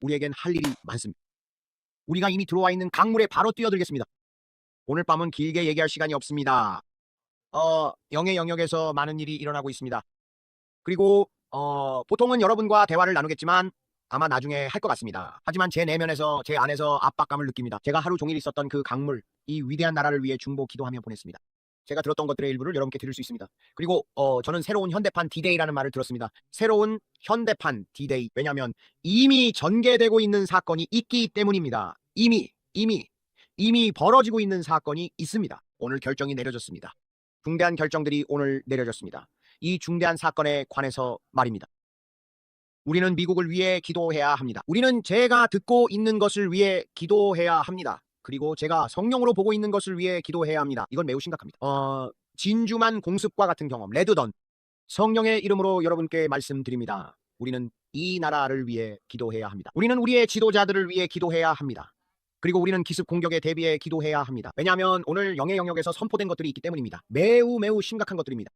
우리에겐 할 일이 많습니다. 우리가 이미 들어와 있는 강물에 바로 뛰어들겠습니다. 오늘 밤은 길게 얘기할 시간이 없습니다. 영의 영역에서 많은 일이 일어나고 있습니다. 그리고 보통은 여러분과 대화를 나누겠지만 아마 나중에 할 것 같습니다. 하지만 제 내면에서, 제 안에서 압박감을 느낍니다. 제가 하루 종일 있었던 그 강물, 이 위대한 나라를 위해 중보 기도하며 보냈습니다. 제가 들었던 것들의 일부를 여러분께 드릴 수 있습니다. 그리고 저는 새로운 현대판 D-Day라는 말을 들었습니다. 새로운 현대판 D-Day. 왜냐하면 이미 전개되고 있는 사건이 있기 때문입니다. 이미 벌어지고 있는 사건이 있습니다. 오늘 결정이 내려졌습니다. 중대한 결정들이 오늘 내려졌습니다. 이 중대한 사건에 관해서 말입니다. 우리는 미국을 위해 기도해야 합니다. 우리는 제가 듣고 있는 것을 위해 기도해야 합니다. 그리고 제가 성령으로 보고 있는 것을 위해 기도해야 합니다. 이건 매우 심각합니다. 진주만 공습과 같은 경험, 레드던. 성령의 이름으로 여러분께 말씀드립니다. 우리는 이 나라를 위해 기도해야 합니다. 우리는 우리의 지도자들을 위해 기도해야 합니다. 그리고 우리는 기습 공격에 대비해 기도해야 합니다. 왜냐하면 오늘 영의 영역에서 선포된 것들이 있기 때문입니다. 매우 심각한 것들입니다.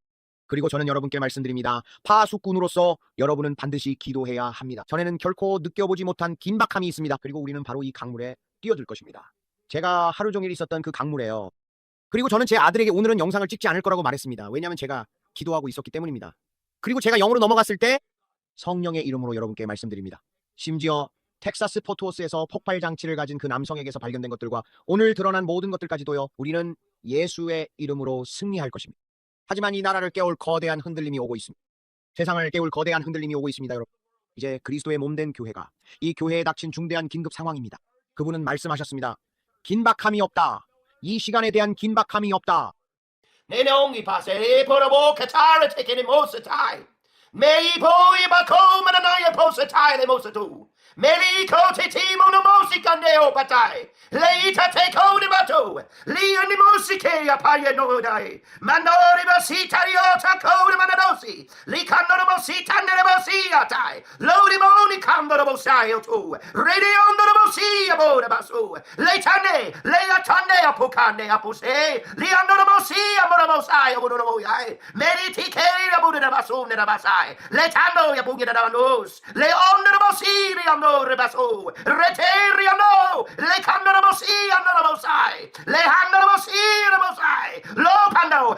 그리고 저는 여러분께 말씀드립니다. 파수꾼으로서 여러분은 반드시 기도해야 합니다. 전에는 결코 느껴보지 못한 긴박함이 있습니다. 그리고 우리는 바로 이 강물에 뛰어들 것입니다. 제가 하루 종일 있었던 그 강물에요. 그리고 저는 제 아들에게 오늘은 영상을 찍지 않을 거라고 말했습니다. 왜냐하면 제가 기도하고 있었기 때문입니다. 그리고 제가 영으로 넘어갔을 때 성령의 이름으로 여러분께 말씀드립니다. 심지어 텍사스 포트워스에서 폭발 장치를 가진 그 남성에게서 발견된 것들과 오늘 드러난 모든 것들까지도요. 우리는 예수의 이름으로 승리할 것입니다. 하지만 이 나라를 깨울 거대한 흔들림이 오고 있습니다. 세상을 깨울 거대한 흔들림이 오고 있습니다, 여러분. 이제 그리스도의 몸된 교회가 이 교회에 닥친 중대한 긴급 상황입니다. 그분은 말씀하셨습니다. 긴박함이 없다. 이 시간에 대한 긴박함이 없다. 내 농이 파세 보러보 카타르 테케니 모스타이 메이 보이 바코마나 나야 포스타이 레 모스투 메리코 테티모노 모시칸데오 바타이 레이타 테코니 바토 리언니 모시케야 파예 노다이 만노리 바시타리오 타코니 마나도시 리칸노노 모시탄네레 모시아타이 로리 모니 칸노노 모사이오 투 레디온노노 모시아 보라 바수 레이타네 레이아탄네 아포칸네 아포세 리안노노 모시아 모라 모사이오 모노노 모야이 메리티케야 보르나 바수 네라 바사이 레탄노야 보기나 노스 레온노노 모시리안노 Rebaso, Reteriano, Le Candorabossi, Andorabosai, Le Handorabossi, Rabosai, Lo Pando,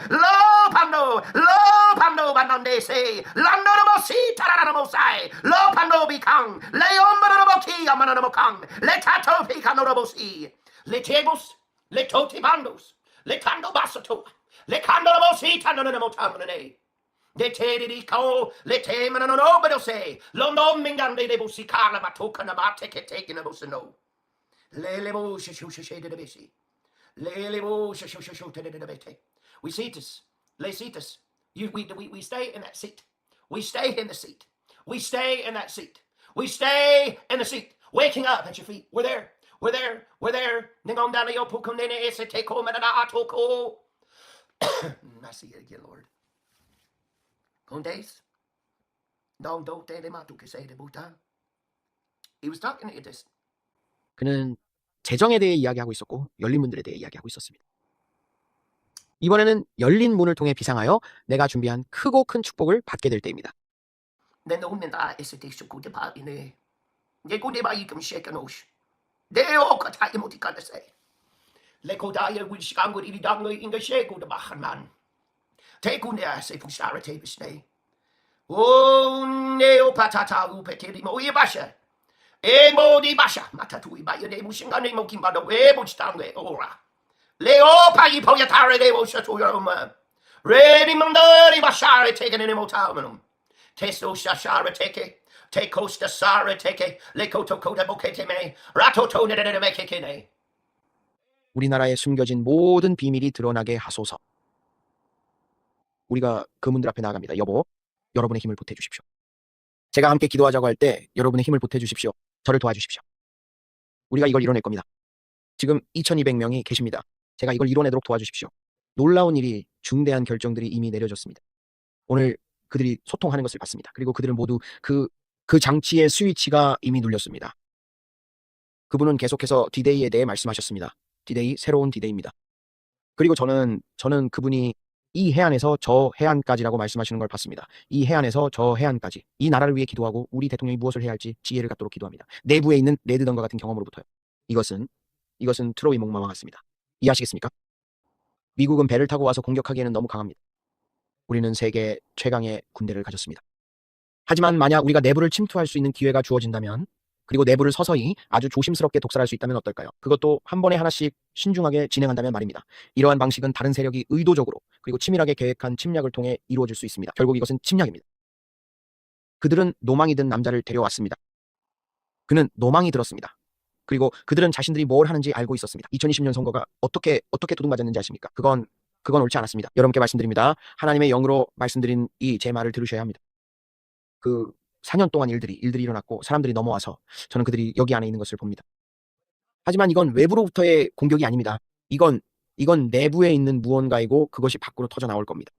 Bandese, Landorabossi, Taranabosai, Lo Pando Bicang, Leon Manaboki, Amanabokang, Le Tato Picanorabossi, Le Tebus, Le Toti Bandos, Le Cando Bassato, Le Candorabossi, Tanonamotamane. De te dedico, le te manano but se, lo non mingande de busicana matoka na mate che taken a busano. Le bo shushe de besi. Le bo shushe de bete. We see this. Le see this. We stay in that seat. We stay in the seat. We stay in that seat. We stay in the seat. Waking up at your feet. We're there. We're there. We're there. Ningon dana yo pukumene ese take home and atoko. I see it again, Lord. Condes? Don't te matu que say de buta. He was talking to this. 그는 재정에 대해 이야기하고 있었고 열린 문들에 대해 이야기하고 있었습니다. 이번에는 열린 문을 통해 비상하여 내가 준비한 크고 큰 축복을 받게 될 때입니다. 내 놈은 다 에스테 쇼쿠데 바이네. 내 고데 바이 좀 쉐카노시. 데오 카타이 모티카데세. 레코다이에 위시간 고리 당의 인가 쉐쿠데 바한만. Tekunde se pusara te bisne. O neo patata upeteri mo ibasha. E mo di basha matatu ibaya de mushingane mo kimbado e buchtange ora. Leo pagi poyatare de mo shatu yoroma. Ready mandari bashare taken in mo tamanum. Testo shashara take. Take costa sara take. Lekoto koda bokete me. Rato tone de meke kene. 우리나라에 숨겨진 모든 비밀이 드러나게 하소서. 우리가 그 문들 앞에 나아갑니다. 여보, 여러분의 힘을 보태주십시오. 제가 함께 기도하자고 할 때 여러분의 힘을 보태주십시오. 저를 도와주십시오. 우리가 이걸 이뤄낼 겁니다. 지금 2200명이 계십니다. 제가 이걸 이뤄내도록 도와주십시오. 놀라운 일이, 중대한 결정들이 이미 내려졌습니다. 오늘 그들이 소통하는 것을 봤습니다. 그리고 그들은 모두 그 장치의 스위치가 이미 눌렸습니다. 그분은 계속해서 D-Day에 대해 말씀하셨습니다. D-Day, 새로운 D-Day입니다. 그리고 저는 그분이 이 해안에서 저 해안까지라고 말씀하시는 걸 봤습니다. 이 해안에서 저 해안까지. 이 나라를 위해 기도하고 우리 대통령이 무엇을 해야 할지 지혜를 갖도록 기도합니다. 내부에 있는 레드던과 같은 경험으로부터요. 이것은 트로이 목마와 같습니다. 이해하시겠습니까? 미국은 배를 타고 와서 공격하기에는 너무 강합니다. 우리는 세계 최강의 군대를 가졌습니다. 하지만 만약 우리가 내부를 침투할 수 있는 기회가 주어진다면, 그리고 내부를 서서히 아주 조심스럽게 독살할 수 있다면 어떨까요? 그것도 한 번에 하나씩 신중하게 진행한다면 말입니다. 이러한 방식은 다른 세력이 의도적으로 그리고 치밀하게 계획한 침략을 통해 이루어질 수 있습니다. 결국 이것은 침략입니다. 그들은 노망이 든 남자를 데려왔습니다. 그는 노망이 들었습니다. 그리고 그들은 자신들이 뭘 하는지 알고 있었습니다. 2020년 선거가 어떻게 도둑맞았는지 아십니까? 그건 옳지 않았습니다. 여러분께 말씀드립니다. 하나님의 영으로 말씀드린 이 제 말을 들으셔야 합니다. 그 4년 동안 일들이 일어났고 사람들이 넘어와서 저는 그들이 여기 안에 있는 것을 봅니다. 하지만 이건 외부로부터의 공격이 아닙니다. 이건 내부에 있는 무언가이고 그것이 밖으로 터져 나올 겁니다.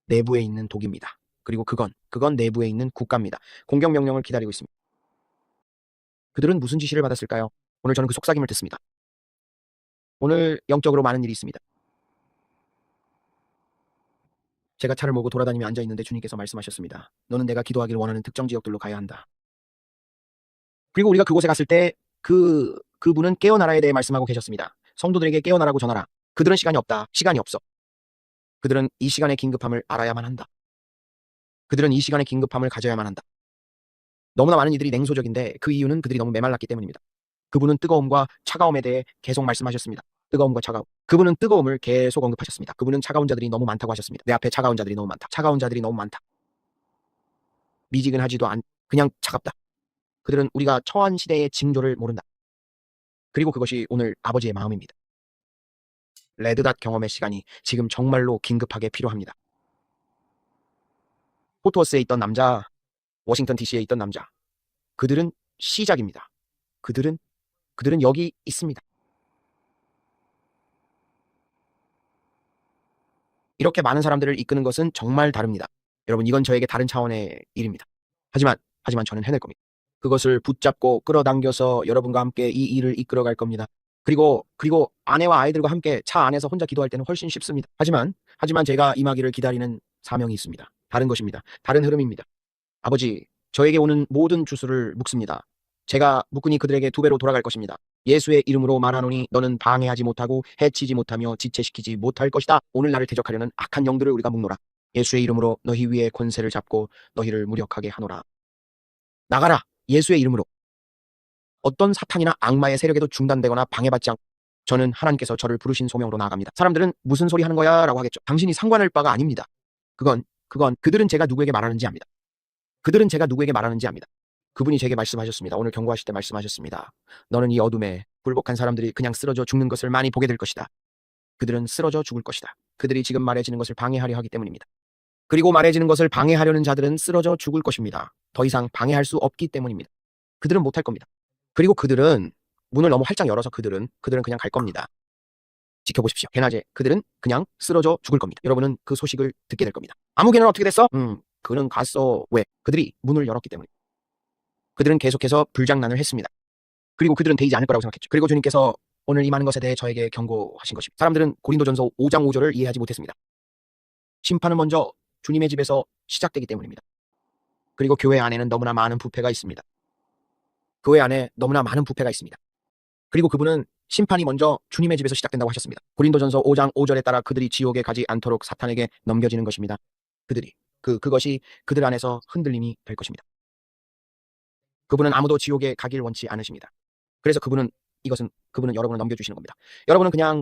내부에 있는 독입니다. 그리고 그건 내부에 있는 국가입니다. 공격 명령을 기다리고 있습니다. 그들은 무슨 지시를 받았을까요? 오늘 저는 그 속삭임을 듣습니다. 오늘 영적으로 많은 일이 있습니다. 제가 차를 몰고 돌아다니며 앉아있는데 주님께서 말씀하셨습니다. 너는 내가 기도하기를 원하는 특정 지역들로 가야 한다. 그리고 우리가 그곳에 갔을 때 그분은 깨어나라에 대해 말씀하고 계셨습니다. 성도들에게 깨어나라고 전하라. 그들은 시간이 없다. 시간이 없어. 그들은 이 시간의 긴급함을 알아야만 한다. 그들은 이 시간의 긴급함을 가져야만 한다. 너무나 많은 이들이 냉소적인데 그 이유는 그들이 너무 메말랐기 때문입니다. 그분은 뜨거움과 차가움에 대해 계속 말씀하셨습니다. 뜨거움과 차가움. 그분은 뜨거움을 계속 언급하셨습니다. 그분은 차가운 자들이 너무 많다고 하셨습니다. 내 앞에 차가운 자들이 너무 많다. 차가운 자들이 너무 많다. 미지근하지도 않, 그냥 차갑다. 그들은 우리가 처한 시대의 징조를 모른다. 그리고 그것이 오늘 아버지의 마음입니다. 레드닷 경험의 시간이 지금 정말로 긴급하게 필요합니다. 포트워스에 있던 남자, 워싱턴 DC에 있던 남자, 그들은 시작입니다. 그들은 여기 있습니다. 이렇게 많은 사람들을 이끄는 것은 정말 다릅니다. 여러분, 이건 저에게 다른 차원의 일입니다. 하지만 저는 해낼 겁니다. 그것을 붙잡고 끌어당겨서 여러분과 함께 이 일을 이끌어갈 겁니다. 그리고 아내와 아이들과 함께 차 안에서 혼자 기도할 때는 훨씬 쉽습니다. 하지만 제가 임하기를 기다리는 사명이 있습니다. 다른 것입니다. 다른 흐름입니다. 아버지, 저에게 오는 모든 주수를 묵습니다. 제가 묵으니 그들에게 2배로 돌아갈 것입니다. 예수의 이름으로 말하노니 너는 방해하지 못하고 해치지 못하며 지체시키지 못할 것이다. 오늘 나를 대적하려는 악한 영들을 우리가 묵노라. 예수의 이름으로 너희 위에 권세를 잡고 너희를 무력하게 하노라. 나가라. 예수의 이름으로. 어떤 사탄이나 악마의 세력에도 중단되거나 방해받지 않고 저는 하나님께서 저를 부르신 소명으로 나아갑니다. 사람들은 무슨 소리 하는 거야? 라고 하겠죠. 당신이 상관할 바가 아닙니다. 그들은 제가 누구에게 말하는지 압니다. 그분이 제게 말씀하셨습니다. 오늘 경고하실 때 말씀하셨습니다. 너는 이 어둠에 굴복한 사람들이 그냥 쓰러져 죽는 것을 많이 보게 될 것이다. 그들은 쓰러져 죽을 것이다. 그들이 지금 말해지는 것을 방해하려 하기 때문입니다. 그리고 말해지는 것을 방해하려는 자들은 쓰러져 죽을 것입니다. 더 이상 방해할 수 없기 때문입니다. 그들은 못할 겁니다. 그리고 그들은 문을 너무 활짝 열어서 그들은 그냥 갈 겁니다. 지켜보십시오. 개나제 그들은 그냥 쓰러져 죽을 겁니다. 여러분은 그 소식을 듣게 될 겁니다. 아무개는 어떻게 됐어? 그는 갔어. 왜? 그들이 문을 열었기 때문에. 그들은 계속해서 불장난을 했습니다. 그리고 그들은 되지 않을 거라고 생각했죠. 그리고 주님께서 오늘 임하는 것에 대해 저에게 경고하신 것입니다. 사람들은 고린도전서 5장 5절을 이해하지 못했습니다. 심판은 먼저 주님의 집에서 시작되기 때문입니다. 그리고 교회 안에는 너무나 많은 부패가 있습니다. 그리고 그분은 심판이 먼저 주님의 집에서 시작된다고 하셨습니다. 고린도전서 5장 5절에 따라 그들이 지옥에 가지 않도록 사탄에게 넘겨지는 것입니다. 그것이 그들 안에서 흔들림이 될 것입니다. 그분은 아무도 지옥에 가길 원치 않으십니다. 그래서 그분은 여러분을 넘겨주시는 겁니다.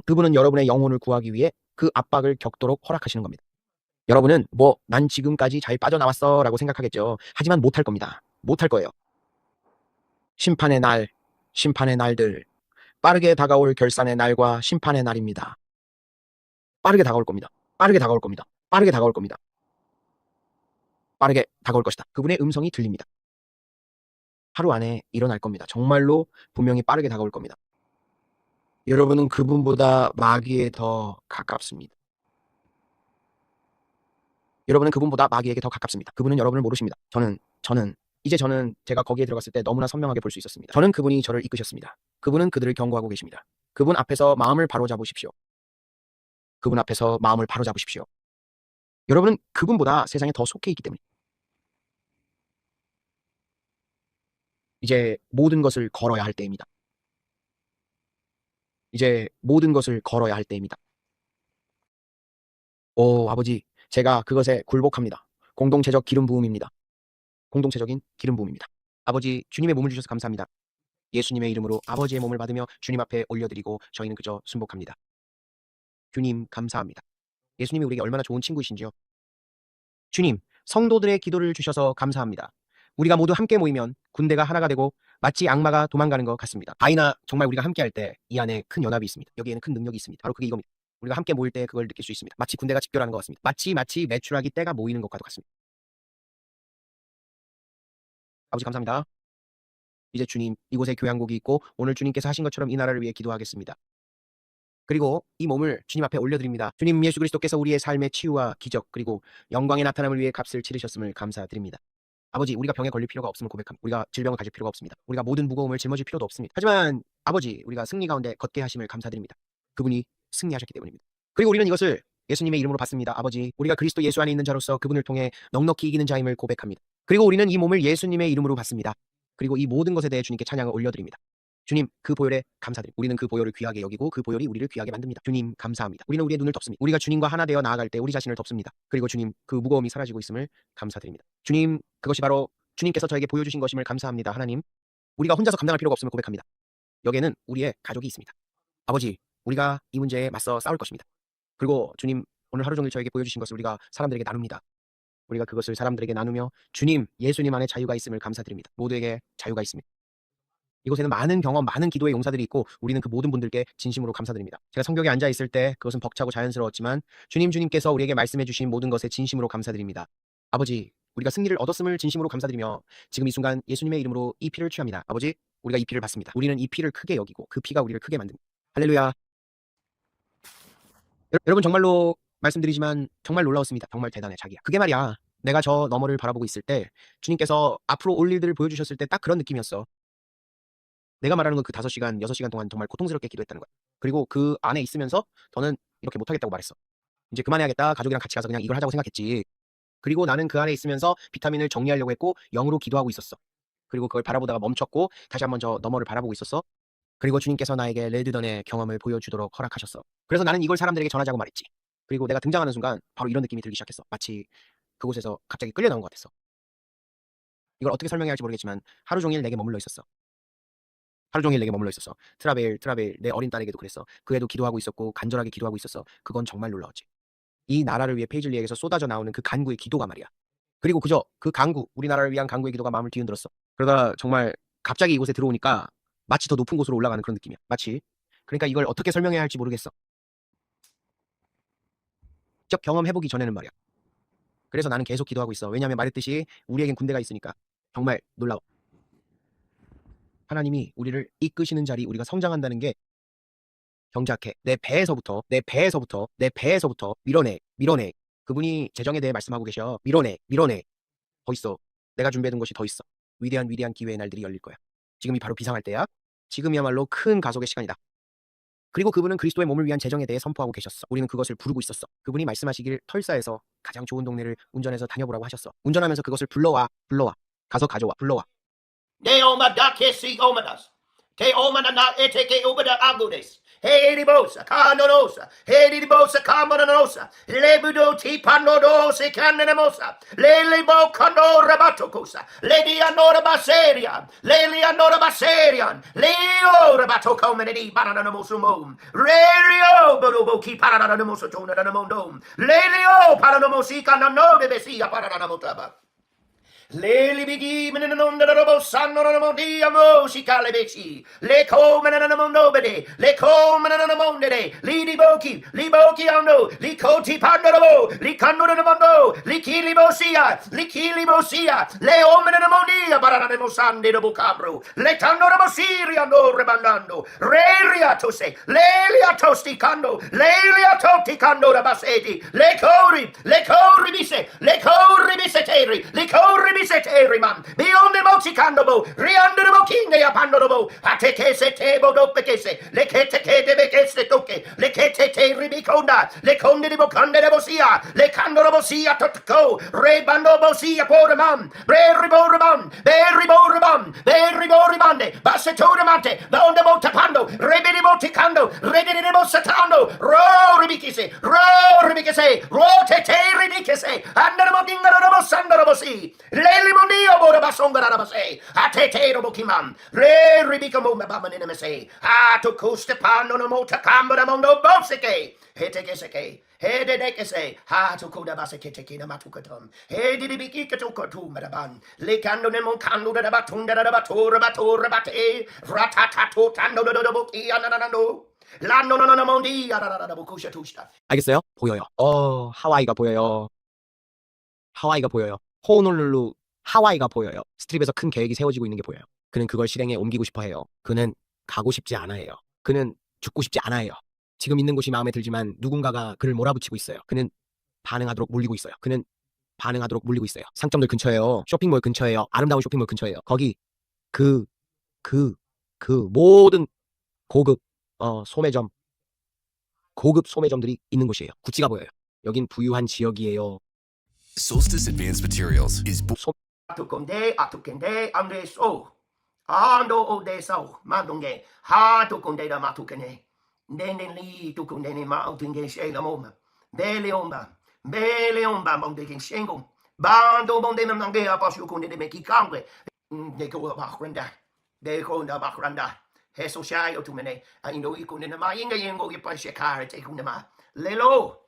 그분은 여러분의 영혼을 구하기 위해 그 압박을 겪도록 허락하시는 겁니다. 여러분은 난 지금까지 잘 빠져나왔어 라고 생각하겠죠. 하지만 못할 겁니다. 못할 거예요. 심판의 날들, 빠르게 다가올 결산의 날과 심판의 날입니다. 빠르게 다가올 겁니다. 빠르게 다가올 것이다. 그분의 음성이 들립니다. 하루 안에 일어날 겁니다. 정말로 분명히 빠르게 다가올 겁니다. 여러분은 그분보다 마귀에 더 가깝습니다. 그분은 여러분을 모르십니다. 저는 제가 거기에 들어갔을 때 너무나 선명하게 볼 수 있었습니다. 저는 그분이 저를 이끄셨습니다. 그분은 그들을 경고하고 계십니다. 그분 앞에서 마음을 바로잡으십시오. 그분 앞에서 마음을 바로잡으십시오. 여러분은 그분보다 세상에 더 속해 있기 때문에 이제 모든 것을 걸어야 할 때입니다. 이제 모든 것을 걸어야 할 때입니다. 오, 아버지, 제가 그것에 굴복합니다. 공동체적 기름 부음입니다. 공동체적인 기름 부음입니다. 아버지, 주님의 몸을 주셔서 감사합니다. 예수님의 이름으로 아버지의 몸을 받으며 주님 앞에 올려드리고 저희는 그저 순복합니다. 주님, 감사합니다. 예수님이 우리에게 얼마나 좋은 친구이신지요. 주님, 성도들의 기도를 주셔서 감사합니다. 우리가 모두 함께 모이면 군대가 하나가 되고 마치 악마가 도망가는 것 같습니다. 아이나 정말 우리가 함께 할 때 이 안에 큰 연합이 있습니다. 여기에는 큰 능력이 있습니다. 바로 그게 이겁니다. 우리가 함께 모일 때 그걸 느낄 수 있습니다. 마치 군대가 집결하는 것 같습니다. 마치 매출하기 때가 모이는 것과도 같습니다. 아버지 감사합니다. 이제 주님, 이곳에 교양곡이 있고 오늘 주님께서 하신 것처럼 이 나라를 위해 기도하겠습니다. 그리고 이 몸을 주님 앞에 올려드립니다. 주님 예수 그리스도께서 우리의 삶의 치유와 기적 그리고 영광의 나타남을 위해 값을 치르셨음을 감사드립니다. 아버지, 우리가 병에 걸릴 필요가 없음을 고백합니다. 우리가 질병을 가질 필요가 없습니다. 우리가 모든 무거움을 짊어질 필요도 없습니다. 하지만 아버지, 우리가 승리 가운데 걷게 하심을 감사드립니다. 그분이 승리하셨기 때문입니다. 그리고 우리는 이것을 예수님의 이름으로 받습니다. 아버지, 우리가 그리스도 예수 안에 있는 자로서 그분을 통해 넉넉히 이기는 자임을 고백합니다. 그리고 우리는 이 몸을 예수님의 이름으로 받습니다. 그리고 이 모든 것에 대해 주님께 찬양을 올려드립니다. 주님, 그 보혈에 감사드립니다. 우리는 그 보혈을 귀하게 여기고 그 보혈이 우리를 귀하게 만듭니다. 주님, 감사합니다. 우리는 우리의 눈을 덮습니다. 우리가 주님과 하나 되어 나아갈 때 우리 자신을 덮습니다. 그리고 주님, 그 무거움이 사라지고 있음을 감사드립니다. 주님, 그것이 바로 주님께서 저에게 보여주신 것임을 감사합니다. 하나님, 우리가 혼자서 감당할 필요가 없음을 고백합니다. 여기에는 우리의 가족이 있습니다. 아버지, 우리가 이 문제에 맞서 싸울 것입니다. 그리고 주님, 오늘 하루 종일 저에게 보여주신 것을 우리가 사람들에게 나눕니다. 우리가 그것을 사람들에게 나누며 주님, 예수님 안에 자유가 있음을 감사드립니다. 모두에게 자유가 있습니다. 이곳에는 많은 경험, 많은 기도의 용사들이 있고 우리는 그 모든 분들께 진심으로 감사드립니다. 제가 성벽에 앉아 있을 때 그것은 벅차고 자연스러웠지만 주님께서 우리에게 말씀해 주신 모든 것에 진심으로 감사드립니다. 아버지, 우리가 승리를 얻었음을 진심으로 감사드리며 지금 이 순간 예수님의 이름으로 이 피를 취합니다. 아버지, 우리가 이 피를 받습니다. 우리는 이 피를 크게 여기고 그 피가 우리를 크게 만듭니다. 할렐루야. 여러분, 정말로 말씀드리지만 정말 놀라웠습니다. 정말 대단해, 자기야. 그게 말이야, 내가 저 너머를 바라보고 있을 때 주님께서 앞으로 올 일들을 보여주셨을 때 딱 그런 느낌이었어. 내가 말하는 건 그 5시간, 6시간 동안 정말 고통스럽게 기도했다는 거야. 그리고 그 안에 있으면서 더는 이렇게 못하겠다고 말했어. 이제 그만해야겠다. 가족이랑 같이 가서 그냥 이걸 하자고 생각했지. 그리고 나는 그 안에 있으면서 비타민을 정리하려고 했고 영으로 기도하고 있었어. 그리고 그걸 바라보다가 멈췄고 다시 한번 저 너머를 바라보고 있었어. 그리고 주님께서 나에게 레드던의 경험을 보여주도록 허락하셨어. 그래서 나는 이걸 사람들에게 전하자고 말했지. 그리고 내가 등장하는 순간 바로 이런 느낌이 들기 시작했어. 마치 그곳에서 갑자기 끌려 나온 것 같았어. 이걸 어떻게 설명해야 할지 모르겠지만 하루 종일 내게 머물러 있었어. 하루 종일 내게 머물러 있었어. 트라벨, 내 어린 딸에게도 그랬어. 그 애도 기도하고 있었고 간절하게 기도하고 있었어. 그건 정말 놀라웠지. 이 나라를 위해 페이즐리에게서 쏟아져 나오는 그 간구의 기도가 말이야. 그리고 그저 그 간구, 우리나라를 위한 간구의 기도가 마음을 뒤흔들었어. 그러다 정말 갑자기 이곳에 들어오니까 마치 더 높은 곳으로 올라가는 그런 느낌이야. 마치. 그러니까 이걸 어떻게 설명해야 할지 모르겠어. 직접 경험해보기 전에는 말이야. 그래서 나는 계속 기도하고 있어. 왜냐하면 말했듯이 우리에겐 군대가 있으니까. 정말 놀라워. 하나님이 우리를 이끄시는 자리, 우리가 성장한다는 게 경작해. 내 배에서부터 밀어내. 그분이 재정에 대해 말씀하고 계셔. 밀어내. 더 있어. 내가 준비해둔 것이 더 있어. 위대한 기회의 날들이 열릴 거야. 지금이 바로 비상할 때야. 지금이야말로 큰 가속의 시간이다. 그리고 그분은 그리스도의 몸을 위한 재정에 대해 선포하고 계셨어. 우리는 그것을 부르고 있었어. 그분이 말씀하시길 털사에서 가장 좋은 동네를 운전해서 다녀보라고 하셨어. 운전하면서 그것을 불러와. 가서 가져와. 불러와. Ne oma da que si omadas. Te omana na ete que obada agudes. Heri bosa, canonosa. Heri bosa, camonosa. Lebudo ti panodo se canemosa. Lele bo cano rabatocosa. Lady anora baserian. Lele anora baserian. Leo rabato comedi banana musumum. Rerio bobo ki parana musotona na mondom. Lelio paranomosica na no de besia parana motaba. Le bigi menenonda robo sanno no dia mo si cale beci le come no nobody le come no monde li boki ando li coti pandoro li canno no mondo li kili bosia le omene no mondia barana no sande no bucabro le tanno no siria no rebandando reria tose lelia tosti cando lelia toti cando da baseti le cori bise teri le cori Riman, beyond the Mochicando, Riandabo King, Mea Pandorobo, Atekese Tebodo Bekese, Lekete Bekese Toke, Lekete Ribiconda, Leconde de Bocande de Bosia, Lecandoro Bosia Totco, Rebando Bosia Poraman, Berriboraman, Berriboribande, Bassetoramante, Donde Botapando, Rebediboticando, Redibosatando, Ribikise, Rote Ridicese, Andamodinga Sandarabosi, Lelimonio Borabasongarabase, Atete Robokimam, Ribicamo Babaminimese, Atuku Stepano Mota Cambra Mondo Bosike, Hetekeseke, Hedekese, Hatukuda Basekina Matukatum, Hedibikikatu Madaban, Lecando Nemoncando da Batunda da Batura Batura Bate, Ratatato Tando da Boki Ananano. 라노노노노몬디 아라라라보쿠샤 투시다. 알겠어요? 보여요. 하와이가 보여요. 하와이가 보여요. 호놀룰루 하와이가 보여요. 스트립에서 큰 계획이 세워지고 있는 게 보여요. 그는 그걸 실행에 옮기고 싶어 해요. 그는 가고 싶지 않아요. 그는 죽고 싶지 않아요. 지금 있는 곳이 마음에 들지만 누군가가 그를 몰아붙이고 있어요. 그는 반응하도록 물리고 있어요. 그는 반응하도록 물리고 있어요. 상점들 근처에요. 쇼핑몰 근처에요. 아름다운 쇼핑몰 근처에요. 거기 그 모든 고급 소매점, 고급 소매점들이 있는 곳이에요. 구찌가 보여요. 여긴 부유한 지역이에요. Solstice Advanced Materials is 아투콘데 안데소 안도 오데소 만동게 하투콘데다 마투케네 네네리 투콘데네 마우팅게 셰라모마 벨레옴바 몽데긴 셴고 반도 몽데면 남게 아파슈콘데 메키 깡게 데코 바크란다 해소샤이 오투메네 아인도 이콘데 마잉가 옌고 이빠시카르 테군데마 레로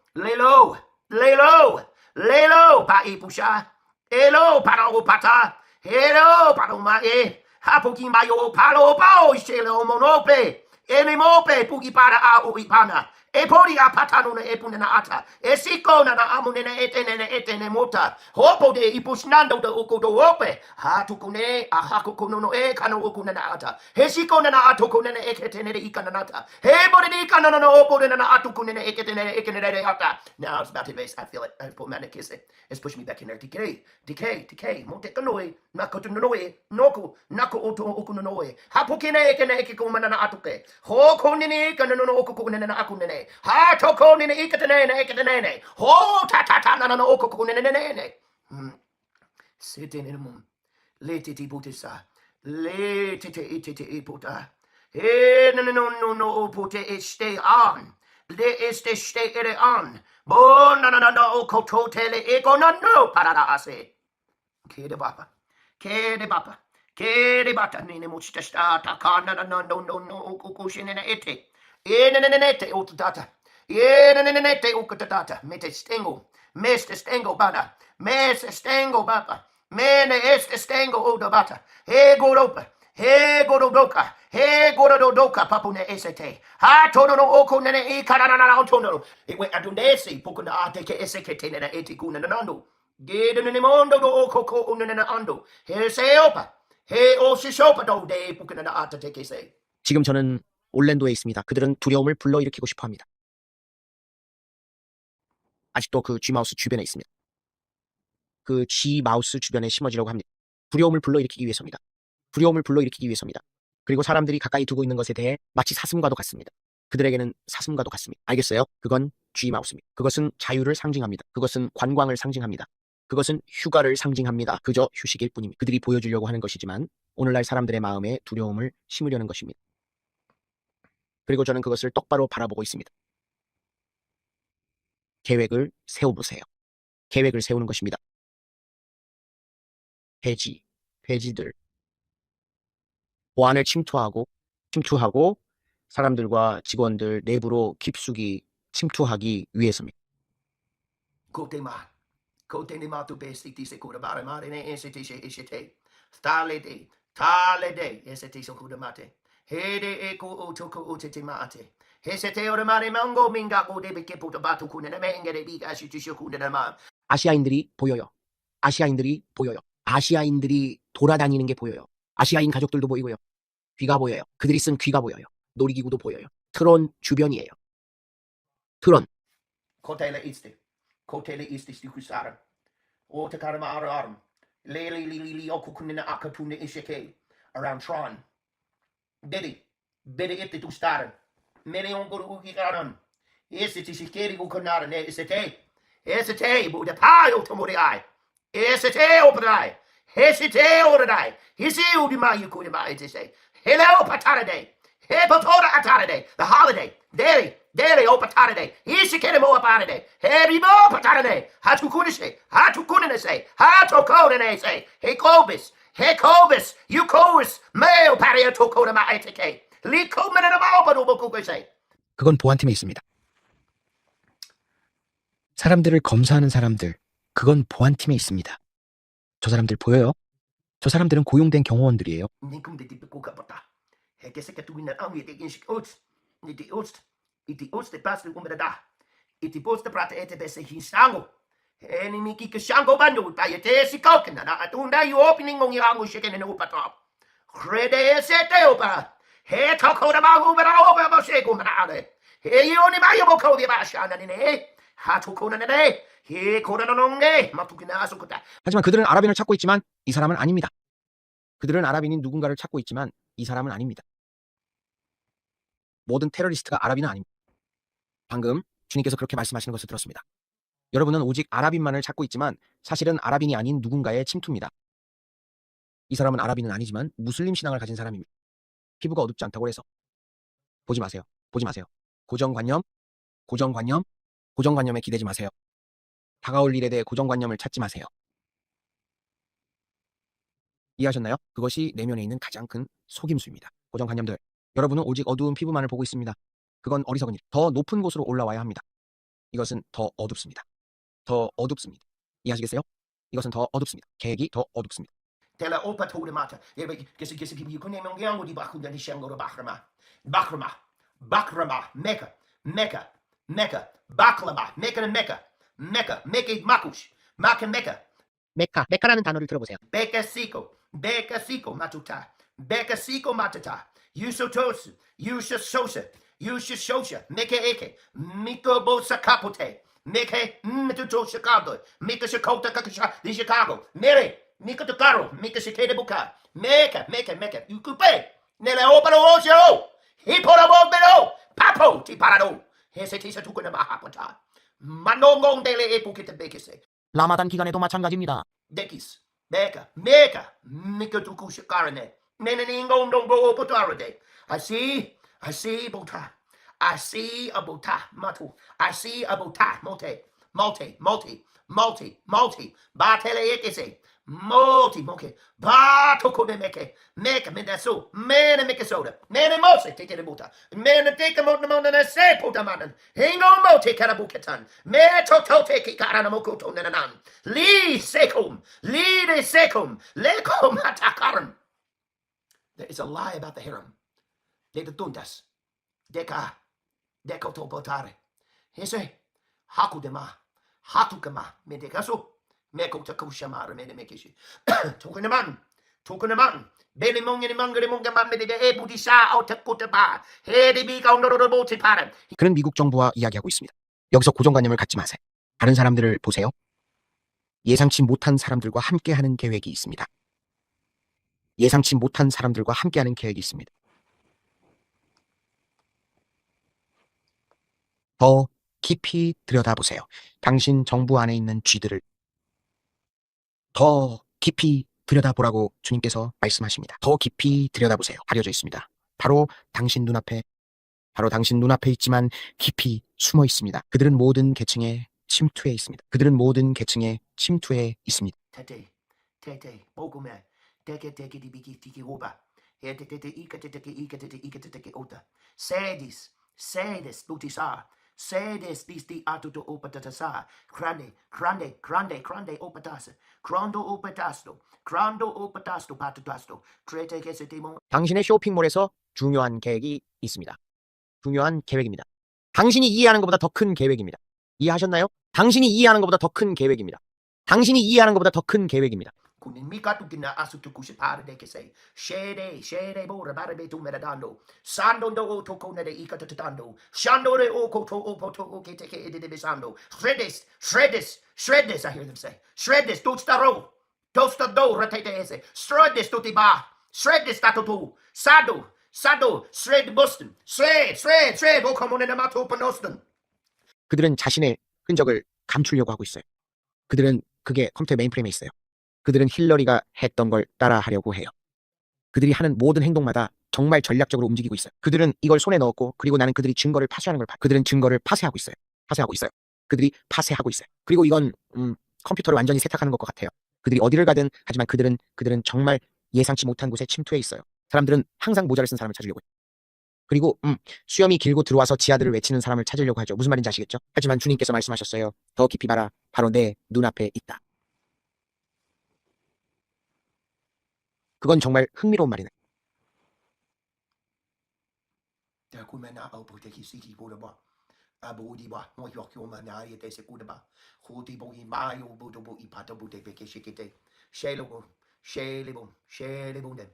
바이푸샤 Hello, paro pata. Hello, paro mae. Hapuki mayo palo pao shelo monope. Mope puki para a uipana. Pori a patano e punena ata. Siko na amunena etene mota. Hopo de ipusnando de ukudo ope. Hatukune a hakukuno no kano ukunena ata. Hesiko na atukunena eketene ikananata. Hebori di kanano opo na atukunena eketene ata. Now it's about to base. I feel it. I put my kiss it. It's pushing me back in there. Decay. Monte kanoe. Nakotunoe. Nako oto okunoe. Hapukine ekene ekikumana atuke. Hokonini kanano okukunena akunene. Ha toko nene ikatenene. Ho ta na okukunene. Sitting in the moon. Letiti putisa. Letiti iputa. No pute stay on. Le stay it on. Bon na okoto tele ego no parara ase. Kede bata nene muchita sta takana no okukushinene ete. Enenenete utata. Enenenete ukatata. Mete stengo. Meste stengo bana. Meste stengo baba. Mene este stengo udabata. He goropa. He gorodoka. He gorodoka papune esete. Ha tono no oko nene ikarana tono. It went adundesi pukuna ateke esekete nena etikuna nanando. Gede nene mondo do oko ko unena ando. He se opa. He o shishopa do de pukuna atateke se. 지금 저는 올랜도에 있습니다. 그들은 두려움을 불러일으키고 싶어 합니다. 아직도 그 G마우스 주변에 있습니다. 그 G마우스 주변에 심어지려고 합니다. 두려움을 불러일으키기 위해서입니다. 두려움을 불러일으키기 위해서입니다. 그리고 사람들이 가까이 두고 있는 것에 대해 마치 사슴과도 같습니다. 그들에게는 사슴과도 같습니다. 알겠어요? 그건 G마우스입니다. 그것은 자유를 상징합니다. 그것은 관광을 상징합니다. 그것은 휴가를 상징합니다. 그저 휴식일 뿐입니다. 그들이 보여주려고 하는 것이지만 오늘날 사람들의 마음에 두려움을 심으려는 것입니다. 그리고 저는 그것을 똑바로 바라보고 있습니다. 계획을 세워보세요. 계획을 세우는 것입니다. 돼지들. 보안을 침투하고 사람들과 직원들 내부로 깊숙이 침투하기 위해서입니다. Kotema tu besiti sekura bare marine esiti ishite. Talede esiti sekura mate. Hede eko otoko otetemate. Hesete 오르마리 망고 민가고 데베케 포토바투 쿠네네 맹게레 비가 시티쇼 쿠네네마. 아시아인들이 보여요. 아시아인들이 돌아다니는 게 보여요. 아시아인 가족들도 보이고요. 귀가 보여요. 그들이 쓴 귀가 보여요. 놀이기구도 보여요. 트론 주변이에요. 트론. Kotele isti stikusara. Otakarama aram. Lili okukunina akatune ishike. Around Tron. Biddy it to start. Many on go to Ukigaran. Yes, it is Kiri Ukanara, is it a? Yes, it a, but the pile to Moriai. Yes, it a, open eye. Yes, it a, order eye. His you the man you could buy to say. Hello, Pataraday. Hey, Patora Ataraday. The holiday. Daily, oh, Pataraday. Here's the Kenemo Pataraday. Hey, Rebo Pataraday. How to couldn't say. How to couldn't say. How to couldn't say. Hey, Cobus. Hey, Cobus. You Cobus. Male Paria to Coda my ATK. Lee Coleman and a Malbado say. 그건 보안팀에 있습니다. 사람들을 검사하는 사람들, 그건 보안팀에 있습니다. 저 사람들 보여요? 저 사람들은 고용된 경호원들이에요. Ninkum de type Kokapata. Hekeseka to win the army against Oats. Niti Ost. Iti Ost the Pastor Umada. Iti Post the Prata Etebese Hisango. Any Miki Kashango Bando by a Tessie Cocken. And I don't know you opening on your angle chicken in the Upatop. Crede Seteopa. Hey, talk about over Shake. Hey, you only buy your Cody Bashan in a 하투코는 내 히 고라노는 게 마투키나 아소쿠다. 하지만 그들은 아랍인을 찾고 있지만 이 사람은 아닙니다. 그들은 아랍인인 누군가를 찾고 있지만 이 사람은 아닙니다. 모든 테러리스트가 아랍인은 아닙니다. 방금 주님께서 그렇게 말씀하시는 것을 들었습니다. 여러분은 오직 아랍인만을 찾고 있지만 사실은 아랍인이 아닌 누군가의 침투입니다. 이 사람은 아랍인은 아니지만 무슬림 신앙을 가진 사람입니다. 피부가 어둡지 않다고 해서 보지 마세요. 보지 마세요. 고정관념에 기대지 마세요. 다가올 일에 대해 고정관념을 찾지 마세요. 이해하셨나요? 그것이 내면에 있는 가장 큰 속임수입니다. 고정관념들. 여러분은 오직 어두운 피부만을 보고 있습니다. 그건 어리석은 일. 더 높은 곳으로 올라와야 합니다. 이것은 더 어둡습니다. 더 어둡습니다. 이해하시겠어요? 이것은 더 어둡습니다. 계획이 더 어둡습니다. Tela opa told him out. Kesi you couldn't even get on the Baku than the Shango Bakrama, Mecca, Baklama, Mecca and Mecca, Mecca Makush, Mak and Mecca, 메카라는 단어를 들어보세요. Becca Siko, Matuta, Becca Siko Matata, Yusotos, Shosha, Mecca Eke, Miko Bosa Capote, Mecca Mituto Chicago, Mika Shakota Kakasha, the Chicago, Mary. Mika to Caro, Mika Shikade Buka, Mecca, you could pay. Nella opera ocio, he put a ball below, Papo, Tiparado, hesitation to go to Mahapata. Manongon dele epokete bekese. 라마단 기간에도 마찬가지입니다. Dekis, Mecca, Mika to Kushakarane, Neningon don't go Potarade. I see Bota. I see a Bota, Matu. I see a Bota, multi, Batele Ekese. Multi, Batoko de Mecca, Medaso, Man and make a soda, Man and Mose, take it a buta, Man and take a mountain and a say Potamadan, Hingo Mote Carabukatan, Me Toto take it Caranamokoto Nanan, Lee Secum, Lecom Atakaran. There is a lie about the harem. De Tundas, Deca, Decotopotare. He say, Hakudema, Hatukama, Medecaso. Meko takushamara mene mekishi. Tokunaman. Beli mongeni mangere mongamame de ebudisa autakutaba. Hedebi kaun도로보티 파란. 그는 미국 정부와 이야기하고 있습니다. 여기서 고정관념을 갖지 마세요. 다른 사람들을 보세요. 예상치 못한 사람들과 함께하는 계획이 있습니다. 예상치 못한 사람들과 함께하는 계획이 있습니다. 더 깊이 들여다보세요. 당신 정부 안에 있는 쥐들을 더 깊이 들여다보라고 주님께서 말씀하십니다. 더 깊이 들여다보세요. 가려져 있습니다. 바로 당신 눈앞에 있지만 깊이 숨어 있습니다. 그들은 모든 계층에 침투해 있습니다. 테테, 보구메, 테게 디비기 오바. 테테 이카테테 오다. 세디스, 루티사. Sedes disti atuto opatasa, grande opatasa, crando opatasto patutasto, trete que se timo. 당신의 쇼핑몰에서 중요한 계획이 있습니다. 중요한 계획입니다. 당신이 이해하는 것보다 더 큰 계획입니다. 이해하셨나요? 당신이 이해하는 것보다 더 큰 계획입니다. Kunin mikatu kina asutu kusipare de que se shere bora barbe tu meradando sando do toko ne de ikatatando shando re o koto o poto o kete ke de besando shreddis I hear them say shreddis tosta do ratete ese shreddis to tiba shreddis tato tu sado Sado, Shred Boston, Shred, Bokomon and Mato Panoston. 그들은 자신의 흔적을 감추려고 하고 있어요. 그들은 그게 컴퓨터 메인프레임에 있어요. 그들은 힐러리가 했던 걸 따라하려고 해요. 그들이 하는 모든 행동마다 정말 전략적으로 움직이고 있어요. 그들은 이걸 손에 넣었고, 그리고 나는 그들이 증거를 파쇄하는 걸 봐. 그들은 증거를 파쇄하고 있어요. 그들이 파쇄하고 있어요. 그리고 이건 컴퓨터를 완전히 세탁하는 것 같아요. 그들이 어디를 가든, 하지만 그들은 정말 예상치 못한 곳에 침투해 있어요. 사람들은 항상 모자를 쓴 사람을 찾으려고 해요. 그리고 수염이 길고 들어와서 지하들을 외치는 사람을 찾으려고 하죠. 무슨 말인지 아시겠죠? 하지만 주님께서 말씀하셨어요. 더 깊이 봐라. 바로 내 눈앞에 있다. 그건 정말 흥미로운 말이네. Kumena Opoteki Siki Bodaba. Abodiba, Moyokuma Naya de Sekudaba. Hotibo in Mayo Bodobo Ipatobo de Bekeshikite. Shalebo, Shalebo, Shalebundebam,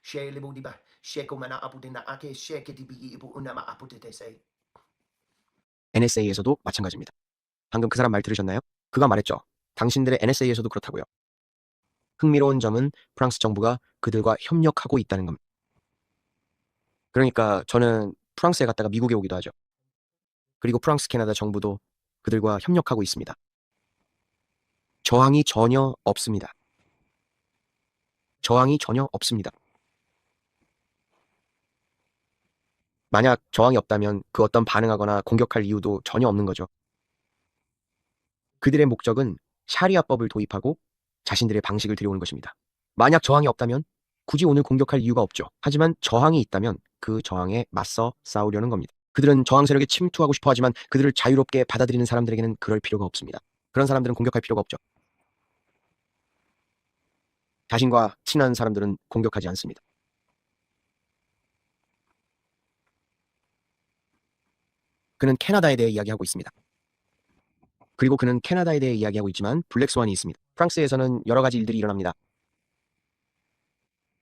Shalebundiba, Shekomana Apudina Ake, Sheketibi Unama Aputete say. NSA에서도 마찬가지입니다. 방금 그 사람 말 들으셨나요? 그가 말했죠. 당신들의 NSA에서도 그렇다고요. 흥미로운 점은 프랑스 정부가 그들과 협력하고 있다는 겁니다. 그러니까 저는 프랑스에 갔다가 미국에 오기도 하죠. 그리고 프랑스 캐나다 정부도 그들과 협력하고 있습니다. 저항이 전혀 없습니다. 만약 저항이 없다면 그 어떤 반응하거나 공격할 이유도 전혀 없는 거죠. 그들의 목적은 샤리아법을 도입하고 자신들의 방식을 들여오는 것입니다. 만약 저항이 없다면 굳이 오늘 공격할 이유가 없죠. 하지만 저항이 있다면 그 저항에 맞서 싸우려는 겁니다. 그들은 저항 세력에 침투하고 싶어 하지만 그들을 자유롭게 받아들이는 사람들에게는 그럴 필요가 없습니다. 그런 사람들은 공격할 필요가 없죠. 자신과 친한 사람들은 공격하지 않습니다. 그는 캐나다에 대해 이야기하고 있습니다. 그리고 그는 캐나다에 대해 이야기하고 있지만 블랙스완이 있습니다. 프랑스에서는 여러 가지 일들이 일어납니다.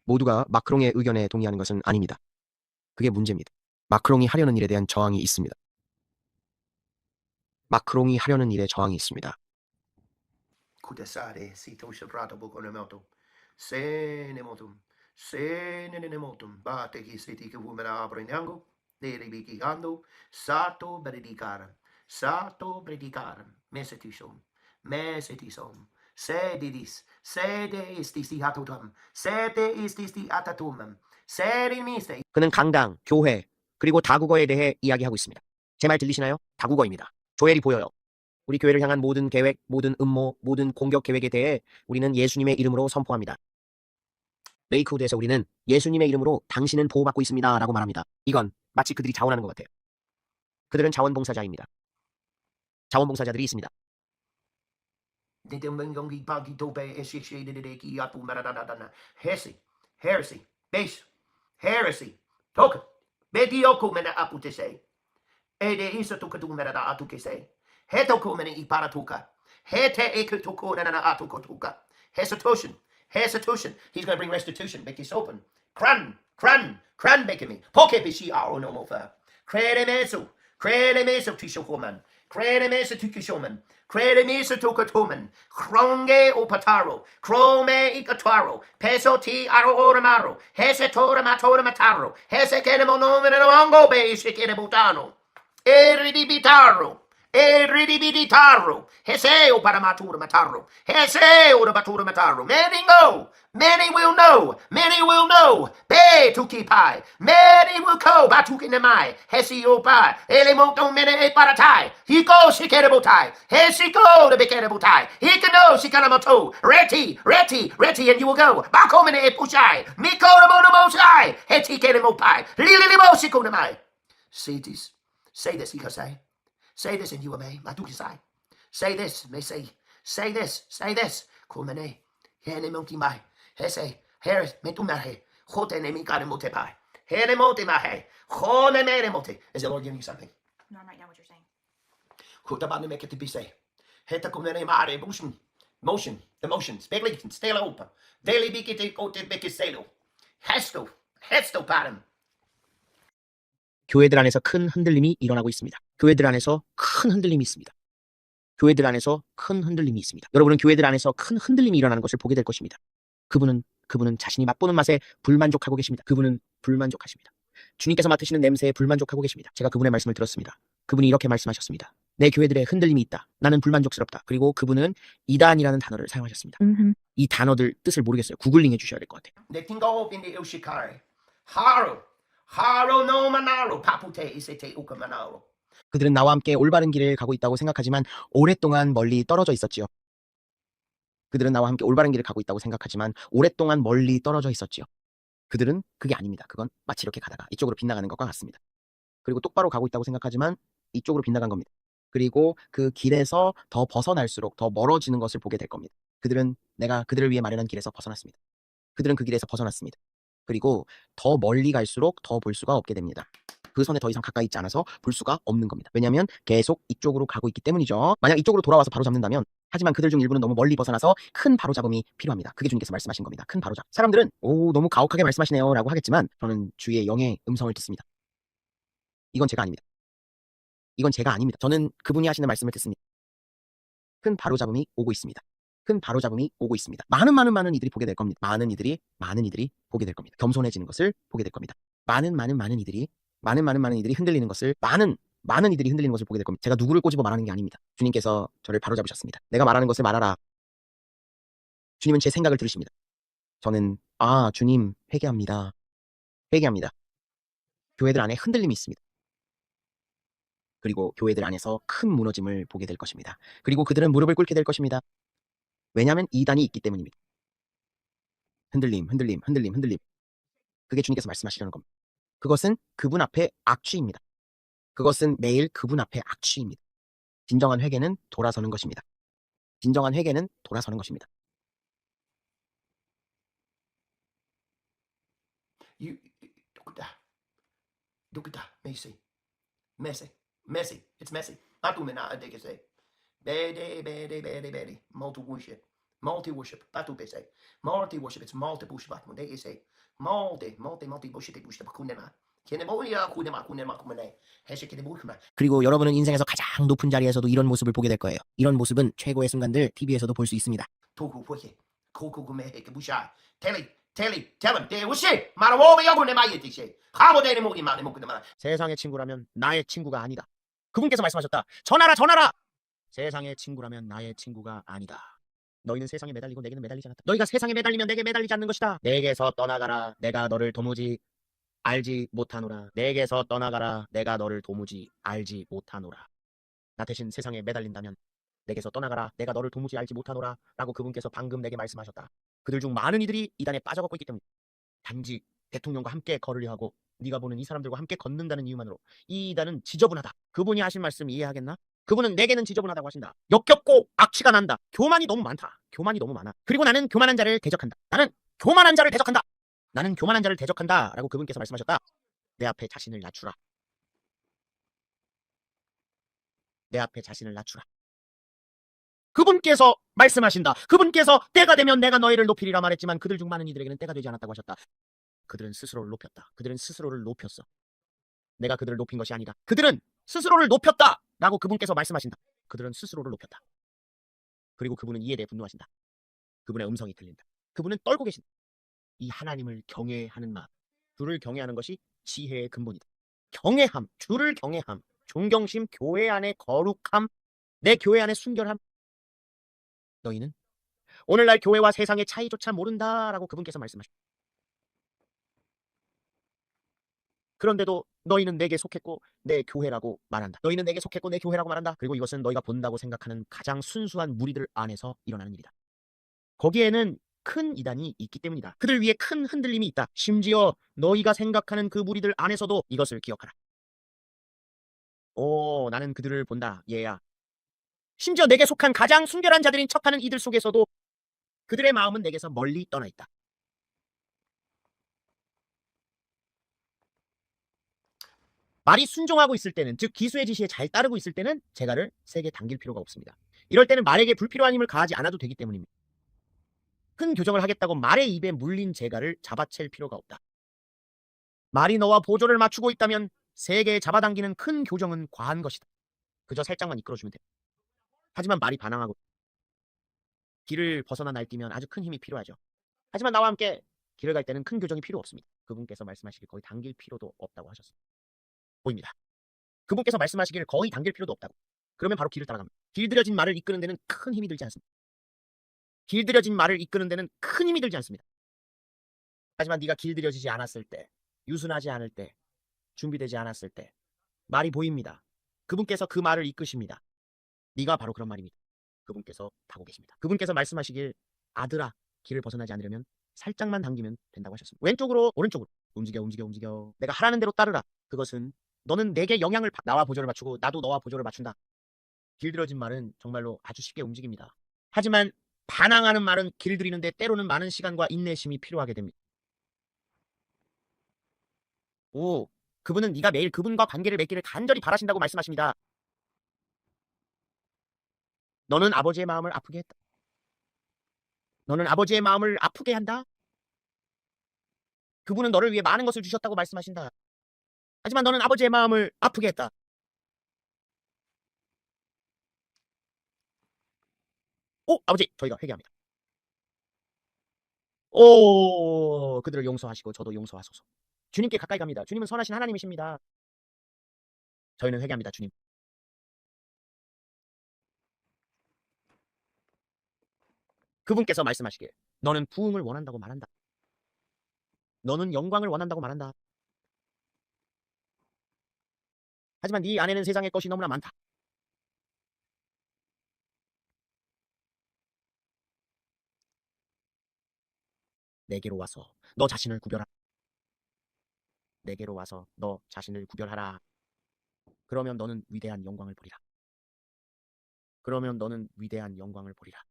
모두가 마크롱의 의견에 동의하는 것은 아닙니다. 그게 문제입니다. 마크롱이 하려는 일에 대한 저항이 있습니다. Kudasare, Sito Shabrato Boconomoto. Senemotum, Senemotum, Bateki City Woman Abrinango, Deribiki Ando, Sato Bredicaram, Messetishom, Sedidis, Sede isti atotum, Sede isti atatumum, Sede miste. 그는 강당, 교회, 그리고 다국어에 대해 이야기하고 있습니다. 제 말 들리시나요? 다국어입니다. 조엘이 보여요. 우리 교회를 향한 모든 계획, 모든 음모, 모든 공격 계획에 대해 우리는 예수님의 이름으로 선포합니다. 레이크우드에서 우리는 예수님의 이름으로 당신은 보호받고 있습니다 라고 말합니다. 이건 마치 그들이 자원하는 것 같아요. 그들은 자원봉사자입니다. 자원봉사자들이 있습니다. Heresy, token, mediocre mena aputese. Ede isa tukatumera da atukese. Hetoko mena iparatuka. Hete ekutoko na atukotuka. Hesitation. He's going to bring restitution. Make this open. Cran, making me. Poke bishi aro no mofa. Crede meso tishokoman. Crede meso tukishoman. Crede meso tukatoman. Kronge opataro. Krome ikataro. Peso ti aro oramaro. Hese tora mataro. Hese kenemo nomen and ongo basic in a butano. Eridibitaro. Hese o paramatura mataro. Hese o batura mataro. Many will know. Be to keep high. Many will go batuki nemai. Hesi o pai. Elemoto mene e paratai. He goes shikerebotai. Hesi go the bikerebotai. He can know shikaramoto. Reti, and you will go. Bako mene e pushai. Miko ramono mosai. Heti keremopai. Lili mosiko nemai. Say this, Ikasai. Say this and you may, Matukisai. Say this, may say this. Kumene, Hene Montimai, Hese, Harris, Metumahe, Hotene Mikaremote Pai, Hene Motimahe, Hone Menemote. Is the Lord giving you something? No, I'm writing down what you're saying. Hutabani make it to be say. Heta Kumene Mare, motion, the motions, Begli, stay open. Daily Bikiti, Ote Bekiselo. Hesto Param. 교회들 안에서 큰 흔들림이 일어나고 있습니다. 교회들 안에서 큰 흔들림이 있습니다. 여러분은 교회들 안에서 큰 흔들림이 일어나는 것을 보게 될 것입니다. 그분은 그분은 자신이 맛보는 맛에 불만족하고 계십니다. 그분은 불만족하십니다. 주님께서 맡으시는 냄새에 불만족하고 계십니다. 제가 그분의 말씀을 들었습니다. 그분이 이렇게 말씀하셨습니다. 내 교회들의 흔들림이 있다. 나는 불만족스럽다. 그리고 그분은 이단이라는 단어를 사용하셨습니다. 이 단어들 뜻을 모르겠어요. 구글링 해주셔야 될 것 같아요. 내 팅고 빈디 우시카이. 하루 노 마나로 파푸테 이세테 우카 마나로. 그들은 나와 함께 올바른 길을 가고 있다고 생각하지만 오랫동안 멀리 떨어져 있었지요. 그들은 나와 함께 올바른 길을 가고 있다고 생각하지만 오랫동안 멀리 떨어져 있었지요. 그들은 그게 아닙니다. 그건 마치 이렇게 가다가 이쪽으로 빗나가는 것과 같습니다. 그리고 똑바로 가고 있다고 생각하지만 이쪽으로 빗나간 겁니다. 그리고 그 길에서 더 벗어날수록 더 멀어지는 것을 보게 될 겁니다. 그들은 내가 그들을 위해 마련한 길에서 벗어났습니다. 그들은 그 길에서 벗어났습니다. 그리고 더 멀리 갈수록 더 볼 수가 없게 됩니다. 그 선에 더 이상 가까이 있지 않아서 볼 수가 없는 겁니다. 왜냐하면 계속 이쪽으로 가고 있기 때문이죠. 만약 이쪽으로 돌아와서 바로 잡는다면, 하지만 그들 중 일부는 너무 멀리 벗어나서 큰 바로잡음이 필요합니다. 그게 주님께서 말씀하신 겁니다. 큰 바로잡음. 사람들은 너무 가혹하게 말씀하시네요 라고 하겠지만 저는 주의 영의 음성을 듣습니다. 이건 제가 아닙니다. 이건 제가 아닙니다. 저는 그분이 하시는 말씀을 듣습니다. 큰 바로잡음이 오고 있습니다. 큰 바로잡음이 오고 있습니다. 많은 이들이 보게 될 겁니다. 많은 이들이 보게 될 겁니다. 겸손해지는 것을 보게 될 겁니다. 많은 이들이 흔들리는 것을 많은 이들이 흔들리는 것을 보게 될 겁니다. 제가 누구를 꼬집어 말하는 게 아닙니다. 주님께서 저를 바로잡으셨습니다. 내가 말하는 것을 말하라. 주님은 제 생각을 들으십니다. 저는 주님 회개합니다. 교회들 안에 흔들림이 있습니다. 그리고 교회들 안에서 큰 무너짐을 보게 될 것입니다. 그리고 그들은 무릎을 꿇게 될 것입니다. 왜냐하면 이단이 있기 때문입니다. 흔들림. 그게 주님께서 말씀하시려는 겁니다. 그것은 그분 앞에 악취입니다. 그것은 매일 그분 앞에 악취입니다. 진정한 회개는 돌아서는 것입니다. 누구다 메시. Messy. It's messy. Batumena adekese. Bede. Multi worship. Batu bese. Multi worship. It's multi bush batman. They say multi bush kunema. Kenemoya kunema kumene. Heshikene bushma. 그리고 여러분은 인생에서 가장 높은 자리에서도 이런 모습을 보게 될 거예요. 이런 모습은 최고의 순간들 TV에서도 볼 수 있습니다. Toku poke. Kokume busha. Tell him. They wish. Marawobe yogune mayetishi. 가보대니 목이 많이 먹고만. 세상의 친구라면 나의 친구가 아니다. 그분께서 말씀하셨다. 전하라. 세상의 친구라면 나의 친구가 아니다. 너희는 세상에 매달리고 내게는 매달리지 않았다. 너희가 세상에 매달리면 내게 매달리지 않는 것이다. 내게서 떠나가라. 내가 너를 도무지 알지 못하노라. 내게서 떠나가라. 내가 너를 도무지 알지 못하노라. 나 대신 세상에 매달린다면 내게서 떠나가라. 내가 너를 도무지 알지 못하노라. 라고 그분께서 방금 내게 말씀하셨다. 그들 중 많은 이들이 이단에 빠져갖고 있기 때문이다. 단지 대통령과 함께 걸으려 하고 네가 보는 이 사람들과 함께 걷는다는 이유만으로 이 이단은 지저분하다. 그분이 하신 말씀 이해하겠나? 그분은 내게는 지저분하다고 하신다. 역겹고 악취가 난다. 교만이 너무 많아. 그리고 나는 교만한 자를 대적한다. 라고 그분께서 말씀하셨다. 내 앞에 자신을 낮추라. 그분께서 말씀하신다. 그분께서 때가 되면 내가 너희를 높이리라 말했지만 그들 중 많은 이들에게는 때가 되지 않았다고 하셨다. 그들은 스스로를 높였어. 내가 그들을 높인 것이 아니다. 그들은 스스로를 높였다. 라고 그분께서 말씀하신다. 그들은 스스로를 높였다. 그리고 그분은 이에 대해 분노하신다. 그분의 음성이 들린다. 그분은 떨고 계신다. 이 하나님을 경외하는 마음. 주를 경외하는 것이 지혜의 근본이다. 주를 경외함, 존경심, 교회 안의 거룩함, 내 교회 안의 순결함. 너희는 오늘날 교회와 세상의 차이조차 모른다라고 그분께서 말씀하십니다. 그런데도 너희는 내게 속했고 내 교회라고 말한다. 그리고 이것은 너희가 본다고 생각하는 가장 순수한 무리들 안에서 일어나는 일이다. 거기에는 큰 이단이 있기 때문이다. 그들 위에 큰 흔들림이 있다. 심지어 너희가 생각하는 그 무리들 안에서도 이것을 기억하라. 나는 그들을 본다. 얘야. 심지어 내게 속한 가장 순결한 자들인 척하는 이들 속에서도 그들의 마음은 내게서 멀리 떠나 있다. 말이 순종하고 있을 때는, 즉 기수의 지시에 잘 따르고 있을 때는 재갈을 세게 당길 필요가 없습니다. 이럴 때는 말에게 불필요한 힘을 가하지 않아도 되기 때문입니다. 큰 교정을 하겠다고 말의 입에 물린 재갈을 잡아챌 필요가 없다. 말이 너와 보조를 맞추고 있다면 세게 잡아당기는 큰 교정은 과한 것이다. 그저 살짝만 이끌어주면 돼. 하지만 말이 반항하고 길을 벗어나 날뛰면 아주 큰 힘이 필요하죠. 하지만 나와 함께 길을 갈 때는 큰 교정이 필요 없습니다. 그분께서 말씀하시길 거의 당길 필요도 없다고 하셨습니다. 보입니다. 그분께서 말씀하시길 거의 당길 필요도 없다고. 그러면 바로 길을 따라갑니다. 길들여진 말을 이끄는 데는 큰 힘이 들지 않습니다. 길들여진 말을 이끄는 데는 큰 힘이 들지 않습니다. 하지만 네가 길들여지지 않았을 때, 유순하지 않을 때, 준비되지 않았을 때 말이 보입니다. 그분께서 그 말을 이끄십니다. 네가 바로 그런 말입니다. 그분께서 타고 계십니다. 그분께서 말씀하시길 아들아, 길을 벗어나지 않으려면 살짝만 당기면 된다고 하셨습니다. 왼쪽으로 오른쪽으로 움직여. 내가 하라는 대로 따르라. 그것은 너는 내게 나와 보조를 맞추고 나도 너와 보조를 맞춘다. 길들여진 말은 정말로 아주 쉽게 움직입니다. 하지만 반항하는 말은 길들이는데 때로는 많은 시간과 인내심이 필요하게 됩니다. 오, 그분은 네가 매일 그분과 관계를 맺기를 간절히 바라신다고 말씀하십니다. 너는 아버지의 마음을 아프게 했다. 너는 아버지의 마음을 아프게 한다. 그분은 너를 위해 많은 것을 주셨다고 말씀하신다. 하지만 너는 아버지의 마음을 아프게 했다. 오, 아버지, 저희가 회개합니다. 오, 그들을 용서하시고 저도 용서하소서. 주님께 가까이 갑니다. 주님은 선하신 하나님이십니다. 저희는 회개합니다, 주님. 그분께서 말씀하시길 너는 부흥을 원한다고 말한다. 너는 영광을 원한다고 말한다. 하지만 네 안에는 세상의 것이 너무나 많다. 내게로 와서 너 자신을 구별하라. 내게로 와서 너 자신을 구별하라. 그러면 너는 위대한 영광을 보리라. 그러면 너는 위대한 영광을 보리라.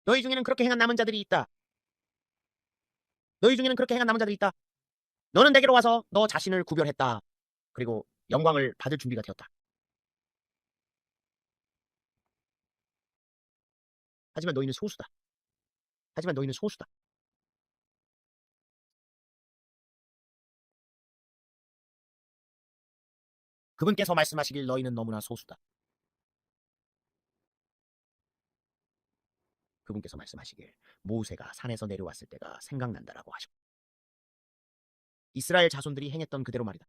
너희 중에는 그렇게 행한 남은 자들이 있다. 너희 중에는 그렇게 행한 남은 자들이 있다. 너는 내게로 와서 너 자신을 구별했다. 그리고 영광을 받을 준비가 되었다. 하지만 너희는 소수다. 하지만 너희는 소수다. 그분께서 말씀하시길 너희는 너무나 소수다. 그분께서 말씀하시길 모세가 산에서 내려왔을 때가 생각난다라고 하셨다. 이스라엘 자손들이 행했던 그대로 말이다.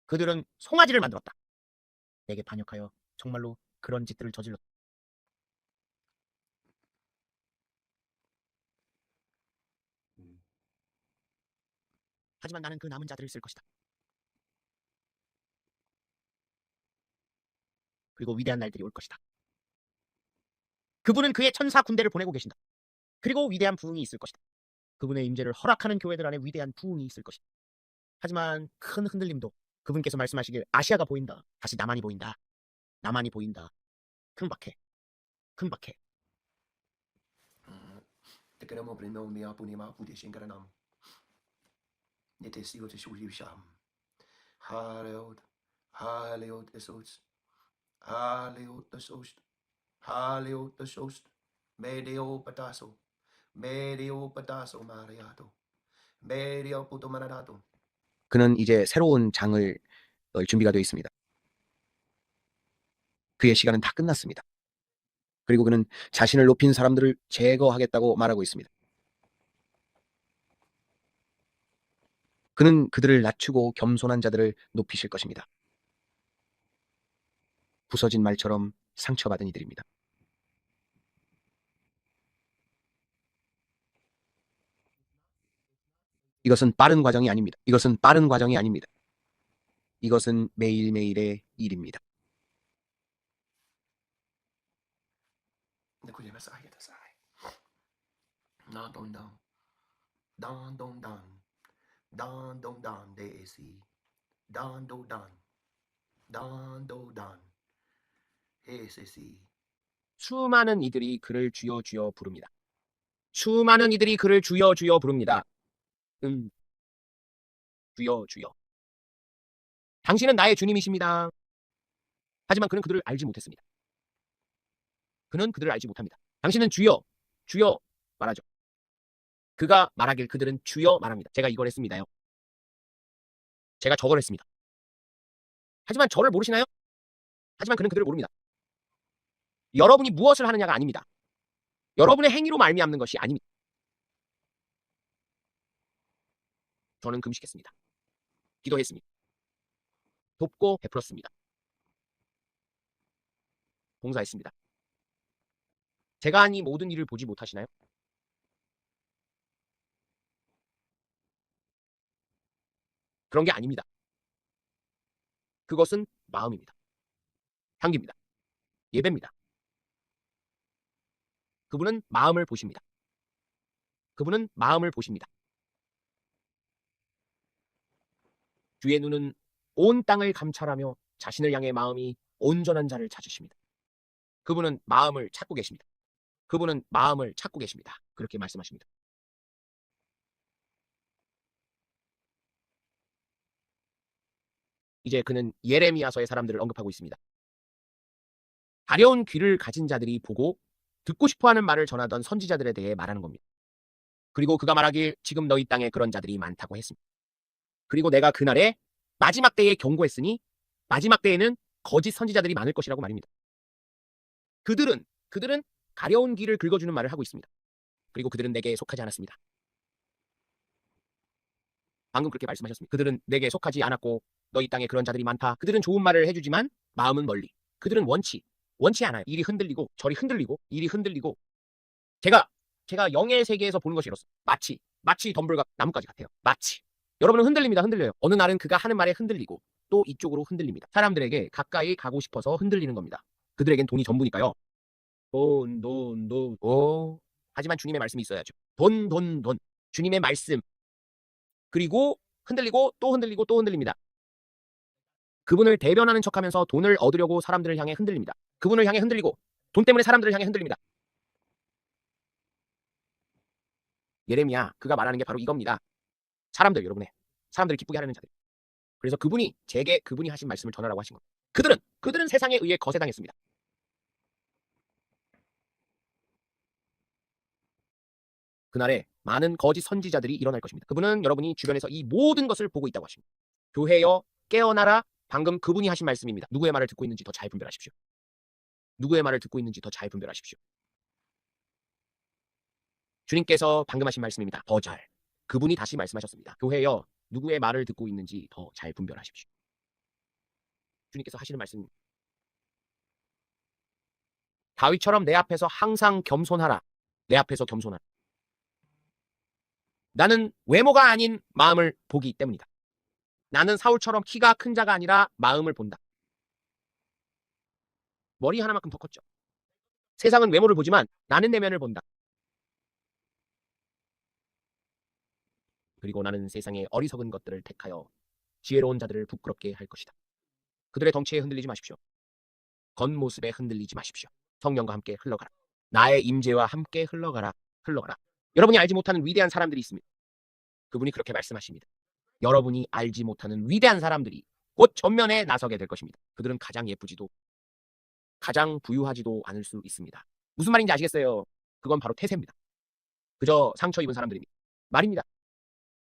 그들은 송아지를 만들었다. 내게 반역하여 정말로 그런 짓들을 저질렀다. 하지만 나는 그 남은 자들을 쓸 것이다. 그리고 위대한 날들이 올 것이다. 그분은 그의 천사 군대를 보내고 계신다. 그리고 위대한 부흥이 있을 것이다. 그분의 임재를 허락하는 교회들 안에 위대한 부흥이 있을 것이다. 하지만 큰 흔들림도 그분께서 말씀하시길 아시아가 보인다. 다시 나만이 보인다. 나만이 보인다. 큰 박해. 큰 박해. Tekere mo prendo mi apu ni ma apu de shin karanam. Ne te sigo te shuli sham. Haleot. Haleot esos. Haleot esos. Haleot esos. Medio pataso. Medio pataso mariato. Medio puto manadato. 그는 이제 새로운 장을 열 준비가 되어 있습니다. 그의 시간은 다 끝났습니다. 그리고 그는 자신을 높인 사람들을 제거하겠다고 말하고 있습니다. 그는 그들을 낮추고 겸손한 자들을 높이실 것입니다. 부서진 말처럼 상처받은 이들입니다. 이것은 빠른 과정이 아닙니다. 이것은 빠른 과정이 아닙니다. 이것은 매일매일의 일입니다. Ne kuye masai ta sai. Na don don. Don don don. Don don don de esi. Don do don. Don do don. Esi. 수많은 이들이 그를 주여 주여 부릅니다. 수많은 이들이 그를 주여 주여 부릅니다. 주여 주여. 당신은 나의 주님이십니다. 하지만 그는 그들을 알지 못했습니다. 그는 그들을 알지 못합니다. 당신은 주여 주여 말하죠. 그가 말하길 그들은 주여 말합니다. 제가 이걸 했습니다요. 제가 저걸 했습니다. 하지만 저를 모르시나요? 하지만 그는 그들을 모릅니다. 여러분이 무엇을 하느냐가 아닙니다. 여러분의 행위로 말미암는 것이 아닙니다. 저는 금식했습니다. 기도했습니다. 돕고 베풀었습니다. 봉사했습니다. 제가 한 이 모든 일을 보지 못하시나요? 그런 게 아닙니다. 그것은 마음입니다. 향기입니다. 예배입니다. 그분은 마음을 보십니다. 그분은 마음을 보십니다. 주의 눈은 온 땅을 감찰하며 자신을 향해 마음이 온전한 자를 찾으십니다. 그분은 마음을 찾고 계십니다. 그분은 마음을 찾고 계십니다. 그렇게 말씀하십니다. 이제 그는 예레미야서의 사람들을 언급하고 있습니다. 가려운 귀를 가진 자들이 보고 듣고 싶어하는 말을 전하던 선지자들에 대해 말하는 겁니다. 그리고 그가 말하길 지금 너희 땅에 그런 자들이 많다고 했습니다. 그리고 내가 그날에 마지막 때에 경고했으니 마지막 때에는 거짓 선지자들이 많을 것이라고 말입니다. 그들은 가려운 귀를 긁어주는 말을 하고 있습니다. 그리고 그들은 내게 속하지 않았습니다. 방금 그렇게 말씀하셨습니다. 그들은 내게 속하지 않았고 너희 땅에 그런 자들이 많다. 그들은 좋은 말을 해주지만 마음은 멀리. 그들은 원치 않아요. 일이 흔들리고 저리 흔들리고 일이 흔들리고 제가 영의 세계에서 보는 것이 이렇습니다. 마치 덤불과 나뭇가지 같아요. 마치 여러분은 흔들립니다. 흔들려요. 어느 날은 그가 하는 말에 흔들리고 또 이쪽으로 흔들립니다. 사람들에게 가까이 가고 싶어서 흔들리는 겁니다. 그들에겐 돈이 전부니까요. 돈. 하지만 주님의 말씀이 있어야죠. 돈. 주님의 말씀. 그리고 흔들리고 또 흔들리고 또 흔들립니다. 그분을 대변하는 척하면서 돈을 얻으려고 사람들을 향해 흔들립니다. 그분을 향해 흔들리고 돈 때문에 사람들을 향해 흔들립니다. 예레미야, 그가 말하는 게 바로 이겁니다. 사람들을 기쁘게 하려는 자들. 그래서 제게 그분이 하신 말씀을 전하라고 하신 겁니다. 그들은 세상에 의해 거세당했습니다. 그날에 많은 거짓 선지자들이 일어날 것입니다. 그분은 여러분이 주변에서 이 모든 것을 보고 있다고 하십니다. 교회여 깨어나라. 방금 그분이 하신 말씀입니다. 누구의 말을 듣고 있는지 더 잘 분별하십시오. 누구의 말을 듣고 있는지 더 잘 분별하십시오. 주님께서 방금 하신 말씀입니다. 더 잘. 그분이 다시 말씀하셨습니다. 교회여 누구의 말을 듣고 있는지 더 잘 분별하십시오. 주님께서 하시는 말씀. 다윗처럼 내 앞에서 항상 겸손하라. 내 앞에서 겸손하라. 나는 외모가 아닌 마음을 보기 때문이다. 나는 사울처럼 키가 큰 자가 아니라 마음을 본다. 머리 하나만큼 더 컸죠. 세상은 외모를 보지만 나는 내면을 본다. 그리고 나는 세상의 어리석은 것들을 택하여 지혜로운 자들을 부끄럽게 할 것이다. 그들의 덩치에 흔들리지 마십시오. 겉모습에 흔들리지 마십시오. 성령과 함께 흘러가라. 나의 임재와 함께 흘러가라. 여러분이 알지 못하는 위대한 사람들이 있습니다. 그분이 그렇게 말씀하십니다. 여러분이 알지 못하는 위대한 사람들이 곧 전면에 나서게 될 것입니다. 그들은 가장 예쁘지도 가장 부유하지도 않을 수 있습니다. 무슨 말인지 아시겠어요? 그건 바로 태세입니다. 그저 상처 입은 사람들입니다. 말입니다.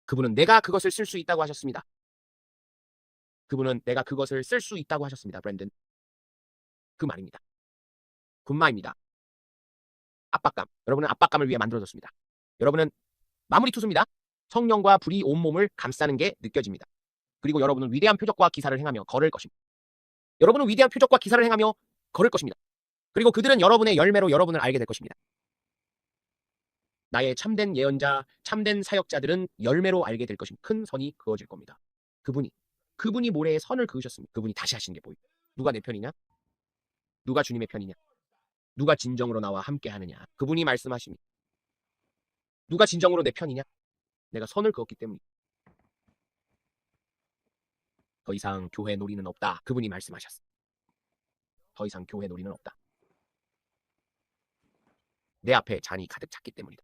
그분은 내가 그것을 쓸 수 있다고 하셨습니다. 브랜든. 그 말입니다. 군마입니다. 압박감. 여러분은 압박감을 위해 만들어졌습니다. 여러분은 마무리 투수입니다. 성령과 불이 온몸을 감싸는 게 느껴집니다. 그리고 여러분은 위대한 표적과 기사를 행하며 걸을 것입니다. 그리고 그들은 여러분의 열매로 여러분을 알게 될 것입니다. 나의 참된 예언자, 참된 사역자들은 열매로 알게 될 것입니다. 큰 선이 그어질 겁니다. 그분이 모래에 선을 그으셨습니다. 그분이 다시 하시는 게 보입니다. 누가 내 편이냐? 누가 주님의 편이냐? 누가 진정으로 나와 함께 하느냐? 그분이 말씀하십니다. 누가 진정으로 내 편이냐? 내가 선을 그었기 때문이다. 더 이상 교회 놀이는 없다. 그분이 말씀하셨습니다. 더 이상 교회 놀이는 없다. 내 앞에 잔이 가득 찼기 때문이다.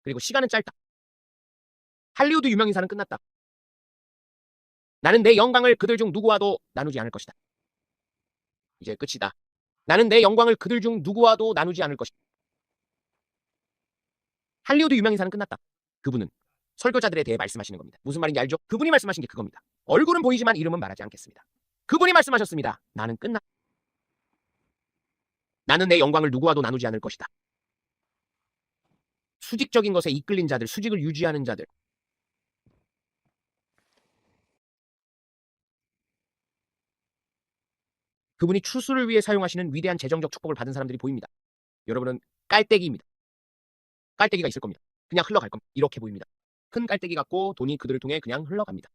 그리고 시간은 짧다. 할리우드 유명인사는 끝났다. 나는 내 영광을 그들 중 누구와도 나누지 않을 것이다. 이제 끝이다. 나는 내 영광을 그들 중 누구와도 나누지 않을 것이다. 할리우드 유명인사는 끝났다. 그분은 설교자들에 대해 말씀하시는 겁니다. 무슨 말인지 알죠? 그분이 말씀하신 게 그겁니다. 얼굴은 보이지만 이름은 말하지 않겠습니다. 그분이 말씀하셨습니다. 나는 끝났다. 나는 내 영광을 누구와도 나누지 않을 것이다. 수직적인 것에 이끌린 자들, 수직을 유지하는 자들. 그분이 추수를 위해 사용하시는 위대한 재정적 축복을 받은 사람들이 보입니다. 여러분은 깔때기입니다. 깔때기가 있을 겁니다. 그냥 흘러갈 겁니다. 이렇게 보입니다. 큰 깔때기 같고 돈이 그들을 통해 그냥 흘러갑니다.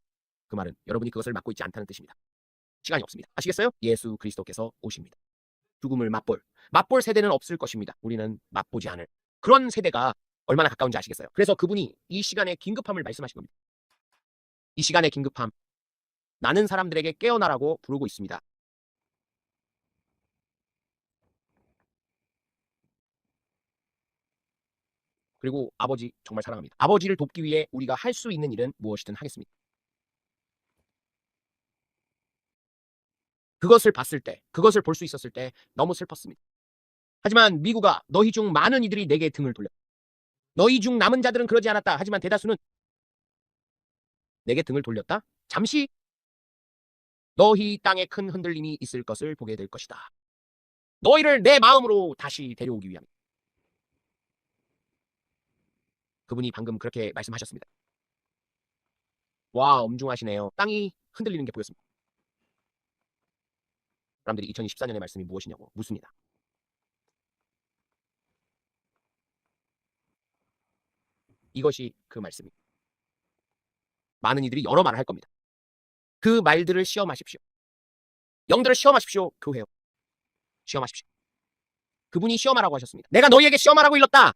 그 말은 여러분이 그것을 막고 있지 않다는 뜻입니다. 시간이 없습니다. 아시겠어요? 예수 그리스도께서 오십니다. 죽음을 맛볼 세대는 없을 것입니다. 우리는 맛보지 않을 그런 세대가 얼마나 가까운지 아시겠어요? 그래서 그분이 이 시간의 긴급함을 말씀하신 겁니다. 이 시간의 긴급함, 많은 사람들에게 깨어나라고 부르고 있습니다. 그리고 아버지 정말 사랑합니다. 아버지를 돕기 위해 우리가 할 수 있는 일은 무엇이든 하겠습니다. 그것을 봤을 때, 그것을 볼 수 있었을 때 너무 슬펐습니다. 하지만 미국아, 너희 중 많은 이들이 내게 등을 돌렸다. 너희 중 남은 자들은 그러지 않았다. 하지만 대다수는 내게 등을 돌렸다. 잠시 너희 땅에 큰 흔들림이 있을 것을 보게 될 것이다. 너희를 내 마음으로 다시 데려오기 위함. 그분이 방금 그렇게 말씀하셨습니다. 와, 엄중하시네요. 땅이 흔들리는 게 보였습니다. 사람들이 2024년의 말씀이 무엇이냐고 묻습니다. 이것이 그 말씀입니다. 많은 이들이 여러 말을 할 겁니다. 그 말들을 시험하십시오. 영들을 시험하십시오. 교회요. 시험하십시오. 그분이 시험하라고 하셨습니다. 내가 너희에게 시험하라고 일렀다.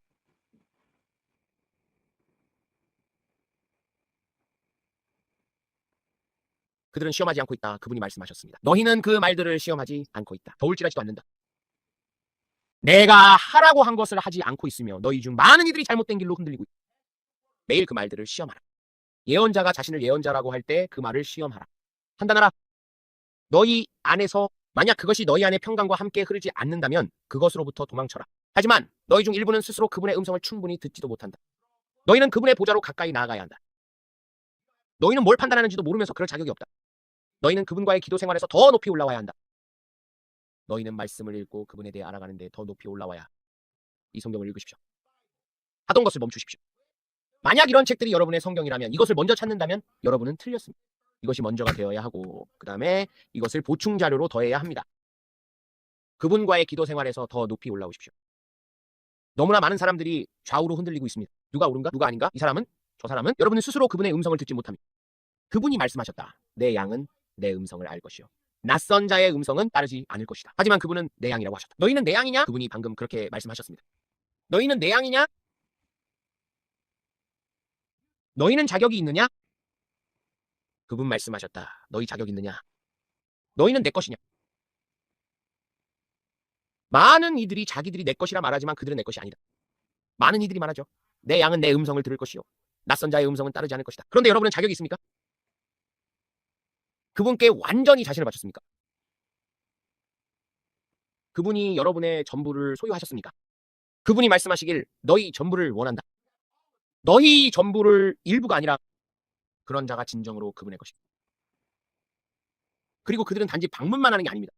그들은 시험하지 않고 있다. 그분이 말씀하셨습니다. 너희는 그 말들을 시험하지 않고 있다. 더울질하지도 않는다. 내가 하라고 한 것을 하지 않고 있으며 너희 중 많은 이들이 잘못된 길로 흔들리고 있다. 매일 그 말들을 시험하라. 예언자가 자신을 예언자라고 할 때 그 말을 시험하라. 판단하라. 너희 안에서 만약 그것이 너희 안에 평강과 함께 흐르지 않는다면 그것으로부터 도망쳐라. 하지만 너희 중 일부는 스스로 그분의 음성을 충분히 듣지도 못한다. 너희는 그분의 보좌로 가까이 나아가야 한다. 너희는 뭘 판단하는지도 모르면서 그럴 자격이 없다. 너희는 그분과의 기도 생활에서 더 높이 올라와야 한다. 너희는 말씀을 읽고 그분에 대해 알아가는데 더 높이 올라와야. 이 성경을 읽으십시오. 하던 것을 멈추십시오. 만약 이런 책들이 여러분의 성경이라면 이것을 먼저 찾는다면 여러분은 틀렸습니다. 이것이 먼저가 되어야 하고 그 다음에 이것을 보충 자료로 더해야 합니다. 그분과의 기도 생활에서 더 높이 올라오십시오. 너무나 많은 사람들이 좌우로 흔들리고 있습니다. 누가 옳은가? 누가 아닌가? 이 사람은? 저 사람은? 여러분은 스스로 그분의 음성을 듣지 못합니다. 그분이 말씀하셨다. 내 양은 내 음성을 알 것이요. 낯선 자의 음성은 따르지 않을 것이다. 하지만 그분은 내 양이라고 하셨다. 너희는 내 양이냐? 그분이 방금 그렇게 말씀하셨습니다. 너희는 내 양이냐? 너희는 자격이 있느냐? 그분 말씀하셨다. 너희 자격 있느냐? 너희는 내 것이냐? 많은 이들이 자기들이 내 것이라 말하지만 그들은 내 것이 아니다. 많은 이들이 말하죠. 내 양은 내 음성을 들을 것이요. 낯선 자의 음성은 따르지 않을 것이다. 그런데 여러분은 자격이 있습니까? 그분께 완전히 자신을 바쳤습니까? 그분이 여러분의 전부를 소유하셨습니까? 그분이 말씀하시길 너희 전부를 원한다. 너희 전부를 일부가 아니라 그런 자가 진정으로 그분의 것입니다. 그리고 그들은 단지 방문만 하는 게 아닙니다.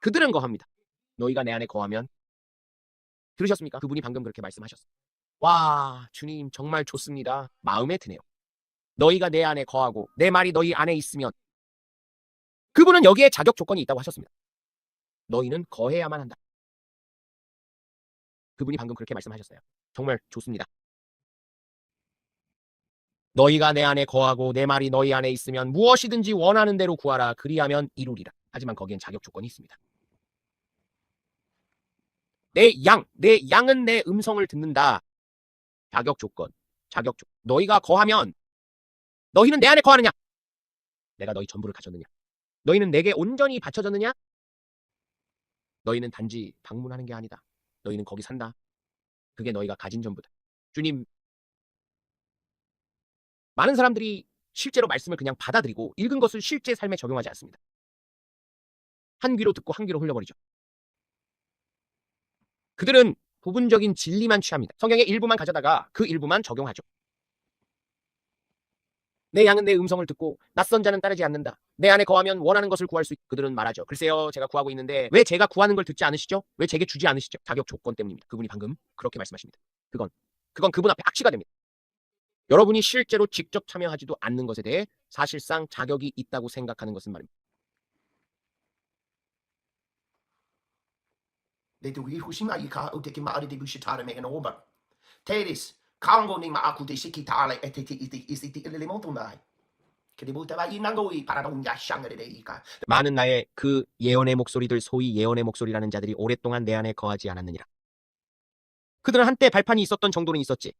그들은 거합니다. 너희가 내 안에 거하면 들으셨습니까? 그분이 방금 그렇게 말씀하셨어요. 와, 주님 정말 좋습니다. 마음에 드네요. 너희가 내 안에 거하고 내 말이 너희 안에 있으면 그분은 여기에 자격 조건이 있다고 하셨습니다. 너희는 거해야만 한다. 그분이 방금 그렇게 말씀하셨어요. 정말 좋습니다. 너희가 내 안에 거하고 내 말이 너희 안에 있으면 무엇이든지 원하는 대로 구하라. 그리하면 이루리라. 하지만 거기엔 자격 조건이 있습니다. 내 양은 내 음성을 듣는다. 자격 조건. 너희가 거하면 너희는 내 안에 거하느냐? 내가 너희 전부를 가졌느냐? 너희는 내게 온전히 바쳐졌느냐? 너희는 단지 방문하는 게 아니다. 너희는 거기 산다. 그게 너희가 가진 전부다. 주님, 많은 사람들이 실제로 말씀을 그냥 받아들이고 읽은 것을 실제 삶에 적용하지 않습니다. 한 귀로 듣고 한 귀로 흘려버리죠. 그들은 부분적인 진리만 취합니다. 성경의 일부만 가져다가 그 일부만 적용하죠. 내 양은 내 음성을 듣고 낯선 자는 따르지 않는다. 내 안에 거하면 원하는 것을 구할 수 있다. 그들은 말하죠. 글쎄요, 제가 구하고 있는데 왜 제가 구하는 걸 듣지 않으시죠? 왜 제게 주지 않으시죠? 자격 조건 때문입니다. 그분이 방금 그렇게 말씀하십니다. 그건 그분 앞에 악취가 됩니다. 여러분이 실제로 직접 참여하지도 않는 것에 대해 사실상 자격이 있다고 생각하는 것은 말입니다. 내두기 후심하이가 어떻게 말이 되부시타를 매긴 오버. 테리스 강고님 아쿠데 시키타레 에테티 이시티 일리모토나이. 그리부터가 이난고이 바라동야 샹그레이가. 많은 나의 그 예언의 목소리들, 소위 예언의 목소리라는 자들이 오랫동안 내 안에 거하지 않았느니라. 그들은 한때 발판이 있었던 정도는 있었지.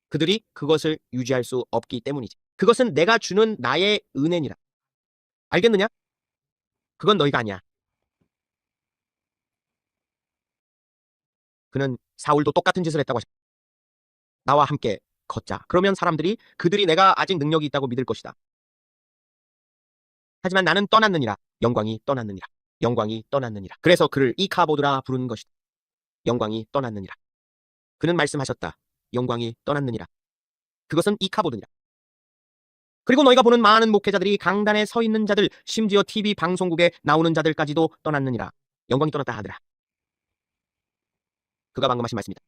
그들이 그것을 유지할 수 없기 때문이지. 그것은 내가 주는 나의 은혜니라. 알겠느냐? 그건 너희가 아니야. 그는 사울도 똑같은 짓을 했다고 하셨다. 나와 함께 걷자. 그러면 사람들이 그들이 내가 아직 능력이 있다고 믿을 것이다. 하지만 나는 떠났느니라. 영광이 떠났느니라. 영광이 떠났느니라. 그래서 그를 이카보드라 부르는 것이다. 영광이 떠났느니라. 그는 말씀하셨다. 영광이 떠났느니라. 그것은 이카보드니라. 그리고 너희가 보는 많은 목회자들이 강단에 서 있는 자들, 심지어 TV 방송국에 나오는 자들까지도 떠났느니라. 영광이 떠났다 하더라. 그가 방금 하신 말씀이다.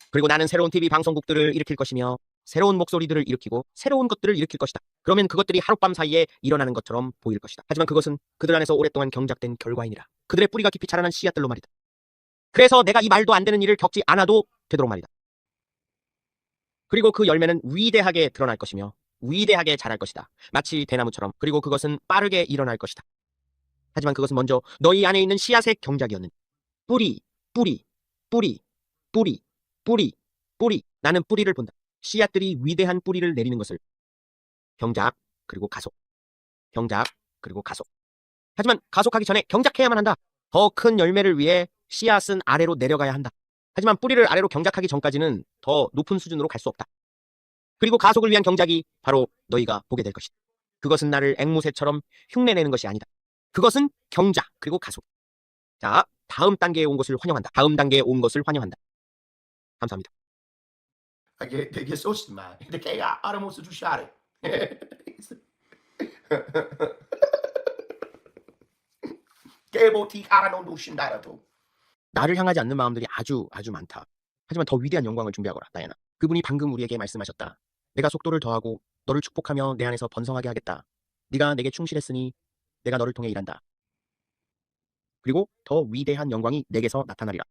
그리고 나는 새로운 TV 방송국들을 일으킬 것이며 새로운 목소리들을 일으키고 새로운 것들을 일으킬 것이다. 그러면 그것들이 하룻밤 사이에 일어나는 것처럼 보일 것이다. 하지만 그것은 그들 안에서 오랫동안 경작된 결과이니라. 그들의 뿌리가 깊이 자라난 씨앗들로 말이다. 그래서 내가 이 말도 안 되는 일을 겪지 않아도 되도록 말이다. 그리고 그 열매는 위대하게 드러날 것이며 위대하게 자랄 것이다. 마치 대나무처럼. 그리고 그것은 빠르게 일어날 것이다. 하지만 그것은 먼저 너희 안에 있는 씨앗의 경작이었는 뿌리, 뿌리, 뿌리, 뿌리, 뿌리, 뿌리. 나는 뿌리를 본다. 씨앗들이 위대한 뿌리를 내리는 것을. 경작, 그리고 가속. 경작, 그리고 가속. 하지만 가속하기 전에 경작해야만 한다. 더 큰 열매를 위해 씨앗은 아래로 내려가야 한다. 하지만 뿌리를 아래로 경작하기 전까지는 더 높은 수준으로 갈 수 없다. 그리고 가속을 위한 경작이 바로 너희가 보게 될 것이다. 그것은 나를 앵무새처럼 흉내내는 것이 아니다. 그것은 경작, 그리고 가속. 자, 다음 단계에 온 것을 환영한다. 다음 단계에 온 것을 환영한다. 감사합니다. 되게 쏘시만. 이렇게 알아모스 주시아래. 깨보티 알아놓은 두신다라도. 나를 향하지 않는 마음들이 아주 많다. 하지만 더 위대한 영광을 준비하거라, 다이아나. 그분이 방금 우리에게 말씀하셨다. 내가 속도를 더하고 너를 축복하며 내 안에서 번성하게 하겠다. 네가 내게 충실했으니 내가 너를 통해 일한다. 그리고 더 위대한 영광이 내게서 나타나리라.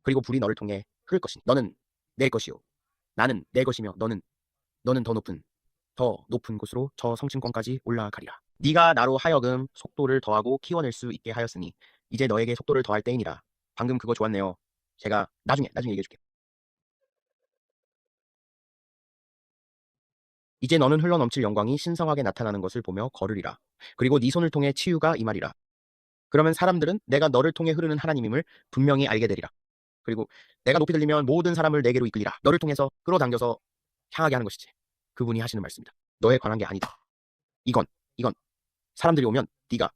그리고 불이 너를 통해 흐를 것이니 너는 내 것이요 나는 내 것이며 너는 더 높은 곳으로 저 성층권까지 올라가리라. 네가 나로 하여금 속도를 더하고 키워낼 수 있게 하였으니 이제 너에게 속도를 더할 때이니라. 방금 그거 좋았네요. 제가 나중에 얘기해 줄게요. 이제 너는 흘러넘칠 영광이 신성하게 나타나는 것을 보며 걸으리라. 그리고 네 손을 통해 치유가 임하리라. 그러면 사람들은 내가 너를 통해 흐르는 하나님임을 분명히 알게 되리라. 그리고 내가 높이 들리면 모든 사람을 내게로 이끌리라. 너를 통해서 끌어당겨서 향하게 하는 것이지. 그분이 하시는 말씀이다. 너에 관한 게 아니다. 이건 사람들이 오면 네가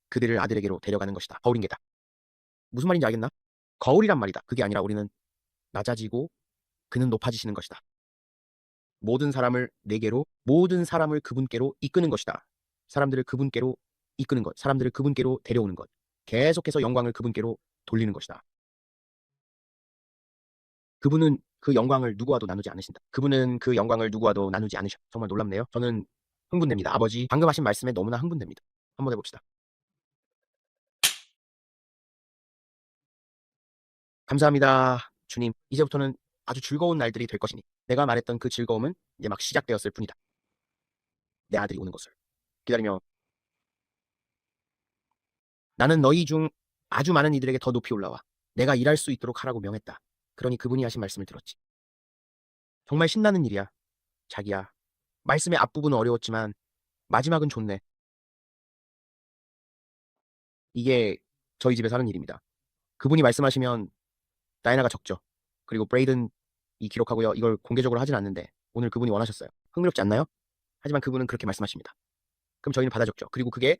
그들을 아들에게로 데려가는 것이다. 거울인 게다. 무슨 말인지 알겠나? 거울이란 말이다. 그게 아니라 우리는 낮아지고 그는 높아지시는 것이다. 모든 사람을 내게로, 모든 사람을 그분께로 이끄는 것이다. 사람들을 그분께로 이끄는 것, 사람들을 그분께로 데려오는 것, 계속해서 영광을 그분께로 돌리는 것이다. 그분은 그 영광을 누구와도 나누지 않으신다. 그분은 그 영광을 누구와도 나누지 않으셔. 정말 놀랍네요. 저는 흥분됩니다. 아버지 방금 하신 말씀에 너무나 흥분됩니다. 한번 해봅시다. 감사합니다. 주님, 이제부터는 아주 즐거운 날들이 될 것이니 내가 말했던 그 즐거움은 이제 막 시작되었을 뿐이다. 내 아들이 오는 것을 기다리며 나는 너희 중 아주 많은 이들에게 더 높이 올라와 내가 일할 수 있도록 하라고 명했다. 그러니 그분이 하신 말씀을 들었지. 정말 신나는 일이야. 자기야. 말씀의 앞부분은 어려웠지만 마지막은 좋네. 이게 저희 집에서 하는 일입니다. 그분이 말씀하시면 다이나가 적죠. 그리고 브레이든이 기록하고요. 이걸 공개적으로 하진 않는데 오늘 그분이 원하셨어요. 흥미롭지 않나요? 하지만 그분은 그렇게 말씀하십니다. 그럼 저희는 받아 적죠. 그리고 그게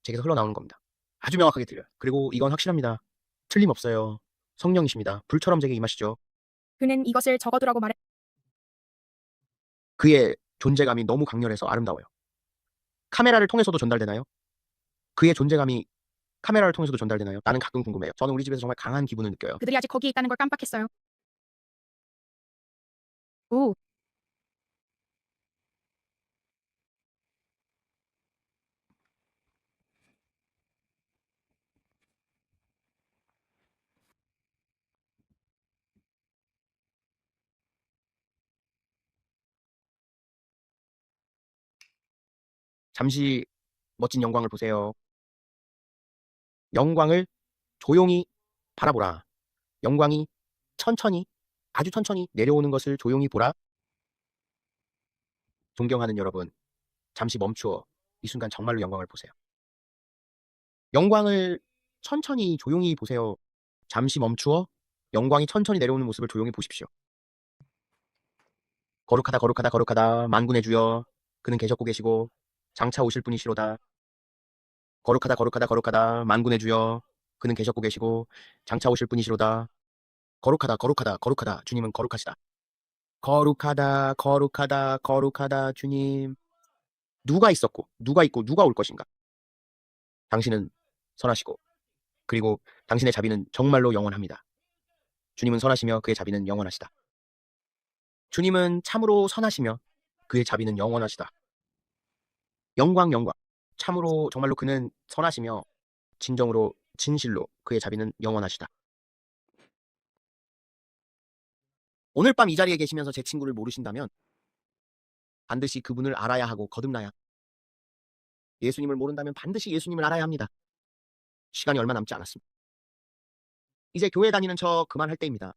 제게서 흘러나오는 겁니다. 아주 명확하게 들려요. 그리고 이건 확실합니다. 틀림없어요. 성령이십니다. 불처럼 제게 임하시죠. 그는 이것을 적어두라고 말해. 그의 존재감이 너무 강렬해서 아름다워요. 카메라를 통해서도 전달되나요? 그의 존재감이 카메라를 통해서도 전달되나요? 나는 가끔 궁금해요. 저는 우리 집에서 정말 강한 기분을 느껴요. 그들이 아직 거기 있다는 걸 깜빡했어요. 오, 잠시 멋진 영광을 보세요. 영광을 조용히 바라보라. 영광이 천천히, 아주 천천히 내려오는 것을 조용히 보라. 존경하는 여러분, 잠시 멈추어 이 순간 정말로 영광을 보세요. 영광을 천천히 조용히 보세요. 잠시 멈추어 영광이 천천히 내려오는 모습을 조용히 보십시오. 거룩하다 거룩하다 거룩하다 만군의 주여, 그는 계셨고 계시고 장차 오실 분이시로다. 거룩하다 거룩하다 거룩하다 만군의 주여, 그는 계셨고 계시고 장차 오실 분이시로다. 거룩하다 거룩하다 거룩하다, 주님은 거룩하시다. 거룩하다 거룩하다 거룩하다 주님. 누가 있었고 누가 있고 누가 올 것인가? 당신은 선하시고 그리고 당신의 자비는 정말로 영원합니다. 주님은 선하시며 그의 자비는 영원하시다. 주님은 참으로 선하시며 그의 자비는 영원하시다. 영광 영광. 참으로 정말로 그는 선하시며 진정으로 진실로 그의 자비는 영원하시다. 오늘 밤 이 자리에 계시면서 제 친구를 모르신다면 반드시 그분을 알아야 하고 거듭나야, 예수님을 모른다면 반드시 예수님을 알아야 합니다. 시간이 얼마 남지 않았습니다. 이제 교회 다니는 척 그만할 때입니다.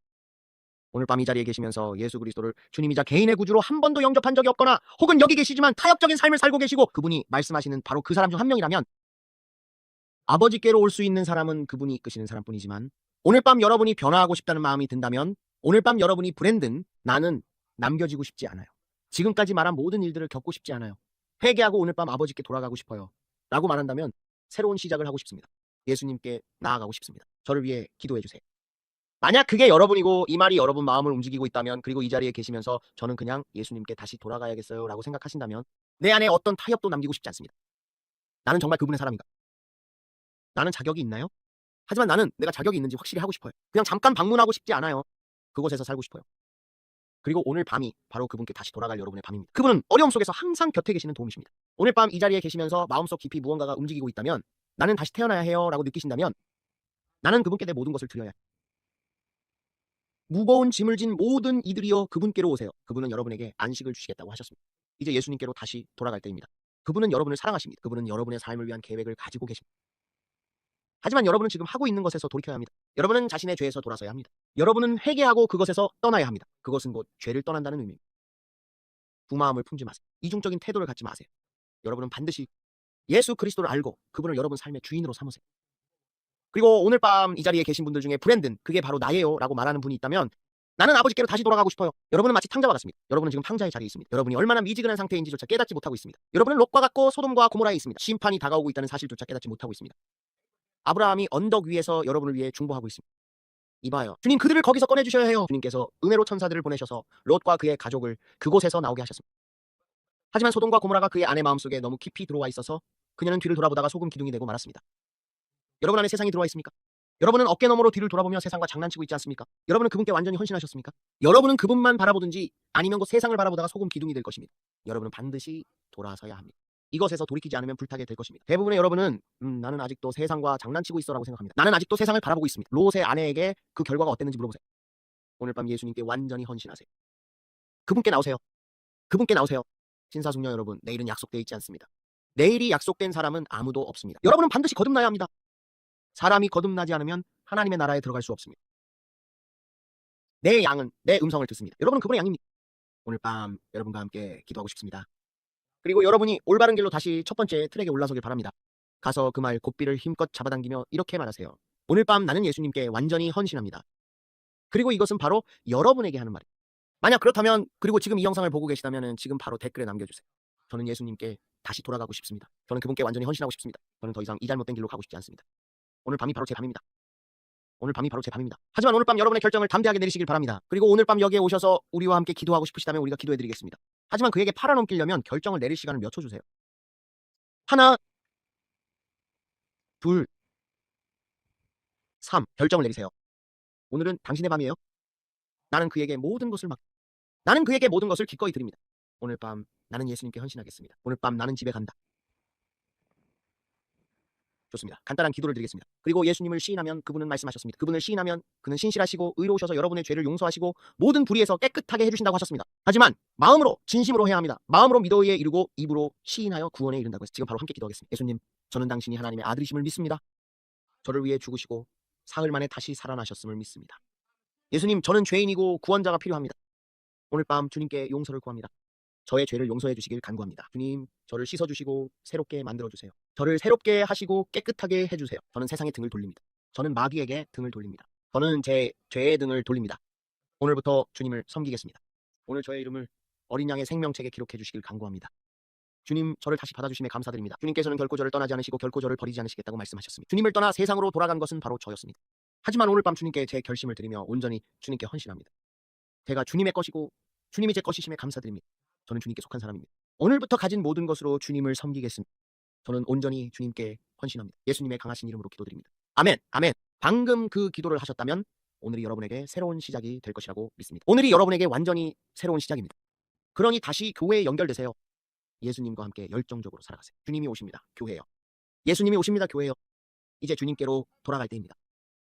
오늘 밤 이 자리에 계시면서 예수 그리스도를 주님이자 개인의 구주로 한 번도 영접한 적이 없거나 혹은 여기 계시지만 타협적인 삶을 살고 계시고 그분이 말씀하시는 바로 그 사람 중 한 명이라면, 아버지께로 올 수 있는 사람은 그분이 이끄시는 사람뿐이지만 오늘 밤 여러분이 변화하고 싶다는 마음이 든다면, 오늘 밤 여러분이 브랜든, 나는 남겨지고 싶지 않아요. 지금까지 말한 모든 일들을 겪고 싶지 않아요. 회개하고 오늘 밤 아버지께 돌아가고 싶어요 라고 말한다면 새로운 시작을 하고 싶습니다. 예수님께 나아가고 싶습니다. 저를 위해 기도해 주세요. 만약 그게 여러분이고 이 말이 여러분 마음을 움직이고 있다면, 그리고 이 자리에 계시면서 저는 그냥 예수님께 다시 돌아가야겠어요 라고 생각하신다면, 내 안에 어떤 타협도 남기고 싶지 않습니다. 나는 정말 그분의 사람인가? 나는 자격이 있나요? 하지만 나는 내가 자격이 있는지 확실히 하고 싶어요. 그냥 잠깐 방문하고 싶지 않아요. 그곳에서 살고 싶어요. 그리고 오늘 밤이 바로 그분께 다시 돌아갈 여러분의 밤입니다. 그분은 어려움 속에서 항상 곁에 계시는 도움이십니다. 오늘 밤 이 자리에 계시면서 마음속 깊이 무언가가 움직이고 있다면, 나는 다시 태어나야 해요 라고 느끼신다면, 나는 그분께 내 모든 것을 드려야 해요. 무거운 짐을 진 모든 이들이여 그분께로 오세요. 그분은 여러분에게 안식을 주시겠다고 하셨습니다. 이제 예수님께로 다시 돌아갈 때입니다. 그분은 여러분을 사랑하십니다. 그분은 여러분의 삶을 위한 계획을 가지고 계십니다. 하지만 여러분은 지금 하고 있는 것에서 돌이켜야 합니다. 여러분은 자신의 죄에서 돌아서야 합니다. 여러분은 회개하고 그것에서 떠나야 합니다. 그것은 곧 죄를 떠난다는 의미입니다. 부마음을 품지 마세요. 이중적인 태도를 갖지 마세요. 여러분은 반드시 예수 그리스도를 알고 그분을 여러분 삶의 주인으로 삼으세요. 그리고 오늘 밤 이 자리에 계신 분들 중에 브랜든, 그게 바로 나예요 라고 말하는 분이 있다면, 나는 아버지께로 다시 돌아가고 싶어요. 여러분은 마치 탕자와 같습니다. 여러분은 지금 탕자의 자리에 있습니다. 여러분이 얼마나 미지근한 상태인지조차 깨닫지 못하고 있습니다. 여러분은 롯과 같고 소돔과 고모라에 있습니다. 심판이 다가오고 있다는 사실조차 깨닫지 못하고 있습니다. 아브라함이 언덕 위에서 여러분을 위해 중보하고 있습니다. 이봐요, 주님 그들을 거기서 꺼내주셔야 해요. 주님께서 은혜로 천사들을 보내셔서 롯과 그의 가족을 그곳에서 나오게 하셨습니다. 하지만 소돔과 고모라가 그의 아내 마음속에 너무 깊이 들어와 있어서 그녀는 뒤를 돌아보다가 소금 기둥이 되고 말았습니다. 여러분 안에 세상이 들어와 있습니까? 여러분은 어깨너머로 뒤를 돌아보며 세상과 장난치고 있지 않습니까? 여러분은 그분께 완전히 헌신하셨습니까? 여러분은 그분만 바라보든지 아니면 그 세상을 바라보다가 소금 기둥이 될 것입니다. 여러분은 반드시 돌아서야 합니다. 이것에서 돌이키지 않으면 불타게 될 것입니다. 대부분의 여러분은 나는 아직도 세상과 장난치고 있어라고 생각합니다. 나는 아직도 세상을 바라보고 있습니다. 롯의 아내에게 그 결과가 어땠는지 물어보세요. 오늘 밤 예수님께 완전히 헌신하세요. 그분께 나오세요. 그분께 나오세요. 신사숙녀 여러분, 내일은 약속되어 있지 않습니다. 내일이 약속된 사람은 아무도 없습니다. 여러분은 반드시 거듭나야 합니다. 사람이 거듭나지 않으면 하나님의 나라에 들어갈 수 없습니다. 내 양은 내 음성을 듣습니다. 여러분은 그분의 양입니다. 오늘 밤 여러분과 함께 기도하고 싶습니다. 그리고 여러분이 올바른 길로 다시 첫 번째 트랙에 올라서길 바랍니다. 가서 그 말 고삐를 힘껏 잡아당기며 이렇게 말하세요. 오늘 밤 나는 예수님께 완전히 헌신합니다. 그리고 이것은 바로 여러분에게 하는 말입니다. 만약 그렇다면, 그리고 지금 이 영상을 보고 계시다면 지금 바로 댓글에 남겨주세요. 저는 예수님께 다시 돌아가고 싶습니다. 저는 그분께 완전히 헌신하고 싶습니다. 저는 더 이상 이 잘못된 길로 가고 싶지 않습니다. 오늘 밤이 바로 제 밤입니다. 오늘 밤이 바로 제 밤입니다. 하지만 오늘 밤 여러분의 결정을 담대하게 내리시길 바랍니다. 그리고 오늘 밤 여기에 오셔서 우리와 함께 기도하고 싶으시다면 우리가 기도해드리겠습니다. 하지만 그에게 팔아넘기려면 결정을 내릴 시간을 몇 초 주세요. 하나, 둘, 3. 결정을 내리세요. 오늘은 당신의 밤이에요. 나는 그에게 모든 것을 기꺼이 드립니다. 오늘 밤 나는 예수님께 헌신하겠습니다. 오늘 밤 나는 집에 간다. 좋습니다. 간단한 기도를 드리겠습니다. 그리고 예수님을 시인하면 그분은 말씀하셨습니다. 그분을 시인하면 그는 신실하시고 의로우셔서 여러분의 죄를 용서하시고 모든 불의에서 깨끗하게 해주신다고 하셨습니다. 하지만 마음으로 진심으로 해야 합니다. 마음으로 믿어에 이르고 입으로 시인하여 구원에 이른다고 해서 지금 바로 함께 기도하겠습니다. 예수님, 저는 당신이 하나님의 아들이심을 믿습니다. 저를 위해 죽으시고 사흘 만에 다시 살아나셨음을 믿습니다. 예수님, 저는 죄인이고 구원자가 필요합니다. 오늘 밤 주님께 용서를 구합니다. 저의 죄를 용서해 주시길 간구합니다. 주님, 저를 씻어주시고 새롭게 만들어주세요. 저를 새롭게 하시고 깨끗하게 해주세요. 저는 세상에 등을 돌립니다. 저는 마귀에게 등을 돌립니다. 저는 제 죄의 등을 돌립니다. 오늘부터 주님을 섬기겠습니다. 오늘 저의 이름을 어린 양의 생명책에 기록해 주시길 간구합니다. 주님, 저를 다시 받아주심에 감사드립니다. 주님께서는 결코 저를 떠나지 않으시고 결코 저를 버리지 않으시겠다고 말씀하셨습니다. 주님을 떠나 세상으로 돌아간 것은 바로 저였습니다. 하지만 오늘 밤 주님께 제 결심을 드리며 온전히 주님께 헌신합니다. 제가 주님의 것이고 주님이 제 것이심에 감사드립니다. 저는 주님께 속한 사람입니다. 오늘부터 가진 모든 것으로 주님을 섬기겠습니다. 저는 온전히 주님께 헌신합니다. 예수님의 강하신 이름으로 기도드립니다. 아멘, 아멘. 방금 그 기도를 하셨다면 오늘이 여러분에게 새로운 시작이 될 것이라고 믿습니다. 오늘이 여러분에게 완전히 새로운 시작입니다. 그러니 다시 교회에 연결되세요. 예수님과 함께 열정적으로 살아가세요. 주님이 오십니다. 교회요. 예수님이 오십니다. 교회요. 이제 주님께로 돌아갈 때입니다.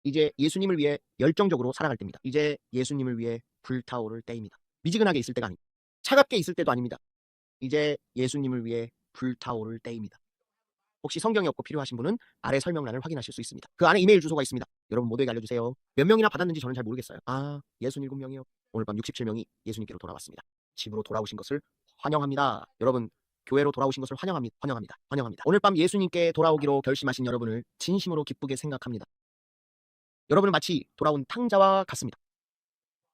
이제 예수님을 위해 열정적으로 살아갈 때입니다. 이제 예수님을 위해 불타오를 때입니다. 미지근하게 있을 때가 아닙니다. 차갑게 있을 때도 아닙니다. 이제 예수님을 위해 불타오를 때입니다. 혹시 성경이 없고 필요하신 분은 아래 설명란을 확인하실 수 있습니다. 그 안에 이메일 주소가 있습니다. 여러분 모두에게 알려주세요. 몇 명이나 받았는지 저는 잘 모르겠어요. 67명이요. 오늘 밤 67명이 예수님께로 돌아왔습니다. 집으로 돌아오신 것을 환영합니다. 여러분, 교회로 돌아오신 것을 환영합니다. 환영합니다. 환영합니다. 오늘 밤 예수님께 돌아오기로 결심하신 여러분을 진심으로 기쁘게 생각합니다. 여러분은 마치 돌아온 탕자와 같습니다.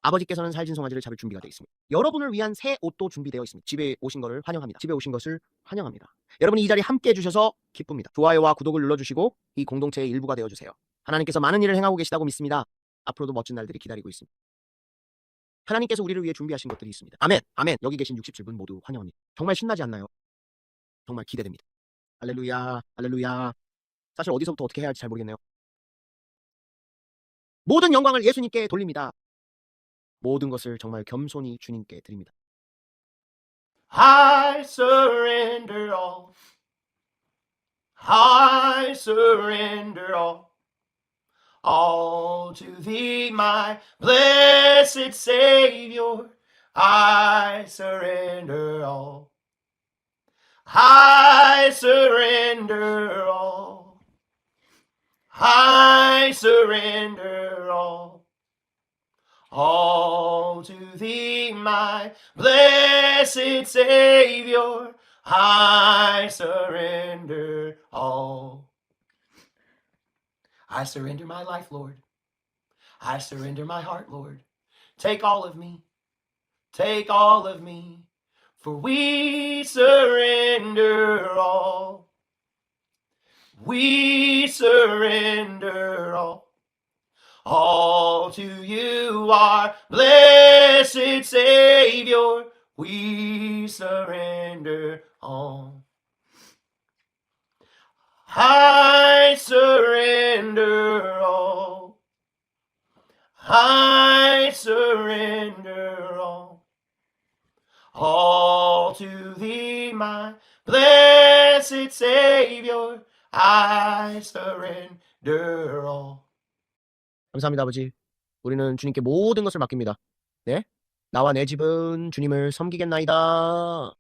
아버지께서는 살진 송아지를 잡을 준비가 되어 있습니다. 여러분을 위한 새 옷도 준비되어 있습니다. 집에 오신 것을 환영합니다. 집에 오신 것을 환영합니다. 여러분이 이 자리에 함께 해주셔서 기쁩니다. 좋아요와 구독을 눌러주시고 이 공동체의 일부가 되어주세요. 하나님께서 많은 일을 행하고 계시다고 믿습니다. 앞으로도 멋진 날들이 기다리고 있습니다. 하나님께서 우리를 위해 준비하신 것들이 있습니다. 아멘, 아멘. 여기 계신 67분 모두 환영합니다. 정말 신나지 않나요? 정말 기대됩니다. 할렐루야, 할렐루야. 사실 어디서부터 어떻게 해야 할지 잘 모르겠네요. 모든 영광을 예수님께 돌립니다. 모든 것을 정말 겸손히 주님께 드립니다. I surrender all. I surrender all. All to thee, my blessed Savior. I surrender all. I surrender all. I surrender all. All to thee, my blessed Savior, I surrender all. I surrender my life, Lord. I surrender my heart, Lord. Take all of me. Take all of me. For we surrender all. We surrender all. All to you, our blessed Savior, we surrender all. I surrender all. I surrender all. All to thee, my blessed Savior, I surrender all. 감사합니다, 아버지. 우리는 주님께 모든 것을 맡깁니다. 네? 나와 내 집은 주님을 섬기겠나이다.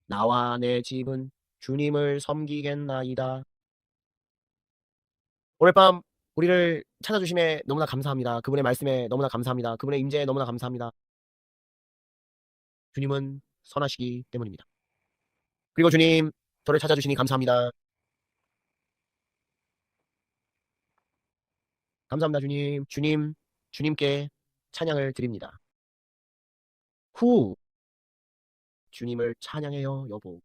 나와 내 집은 주님을 섬기겠나이다. 오늘 밤 우리를 찾아주심에 너무나 감사합니다. 그분의 말씀에 너무나 감사합니다. 그분의 임재에 너무나 감사합니다. 주님은 선하시기 때문입니다. 그리고 주님, 저를 찾아주시니 감사합니다. 감사합니다, 주님. 주님께 찬양을 드립니다. 주님을 찬양해요, 여보.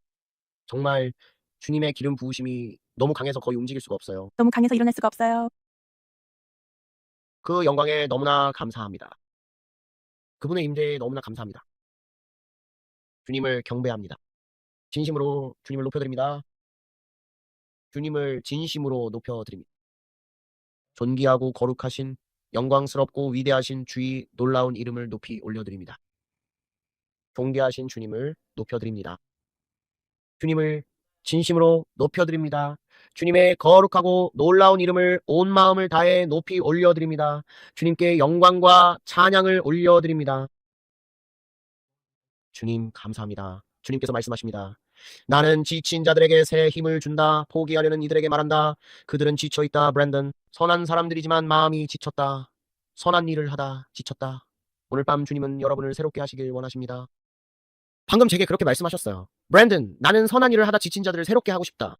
정말 주님의 기름 부으심이 너무 강해서 거의 움직일 수가 없어요. 너무 강해서 일어날 수가 없어요. 그 영광에 너무나 감사합니다. 그분의 임재에 너무나 감사합니다. 주님을 경배합니다. 진심으로 주님을 높여드립니다. 주님을 진심으로 높여드립니다. 존귀하고 거룩하신 영광스럽고 위대하신 주의 놀라운 이름을 높이 올려드립니다. 존귀하신 주님을 높여드립니다. 주님을 진심으로 높여드립니다. 주님의 거룩하고 놀라운 이름을 온 마음을 다해 높이 올려드립니다. 주님께 영광과 찬양을 올려드립니다. 주님 감사합니다. 주님께서 말씀하십니다. 나는 지친 자들에게 새 힘을 준다. 포기하려는 이들에게 말한다. 그들은 지쳐있다. 브랜든. 선한 사람들이지만 마음이 지쳤다. 선한 일을 하다 지쳤다. 오늘 밤 주님은 여러분을 새롭게 하시길 원하십니다. 방금 제게 그렇게 말씀하셨어요. 브랜든, 나는 선한 일을 하다 지친 자들을 새롭게 하고 싶다.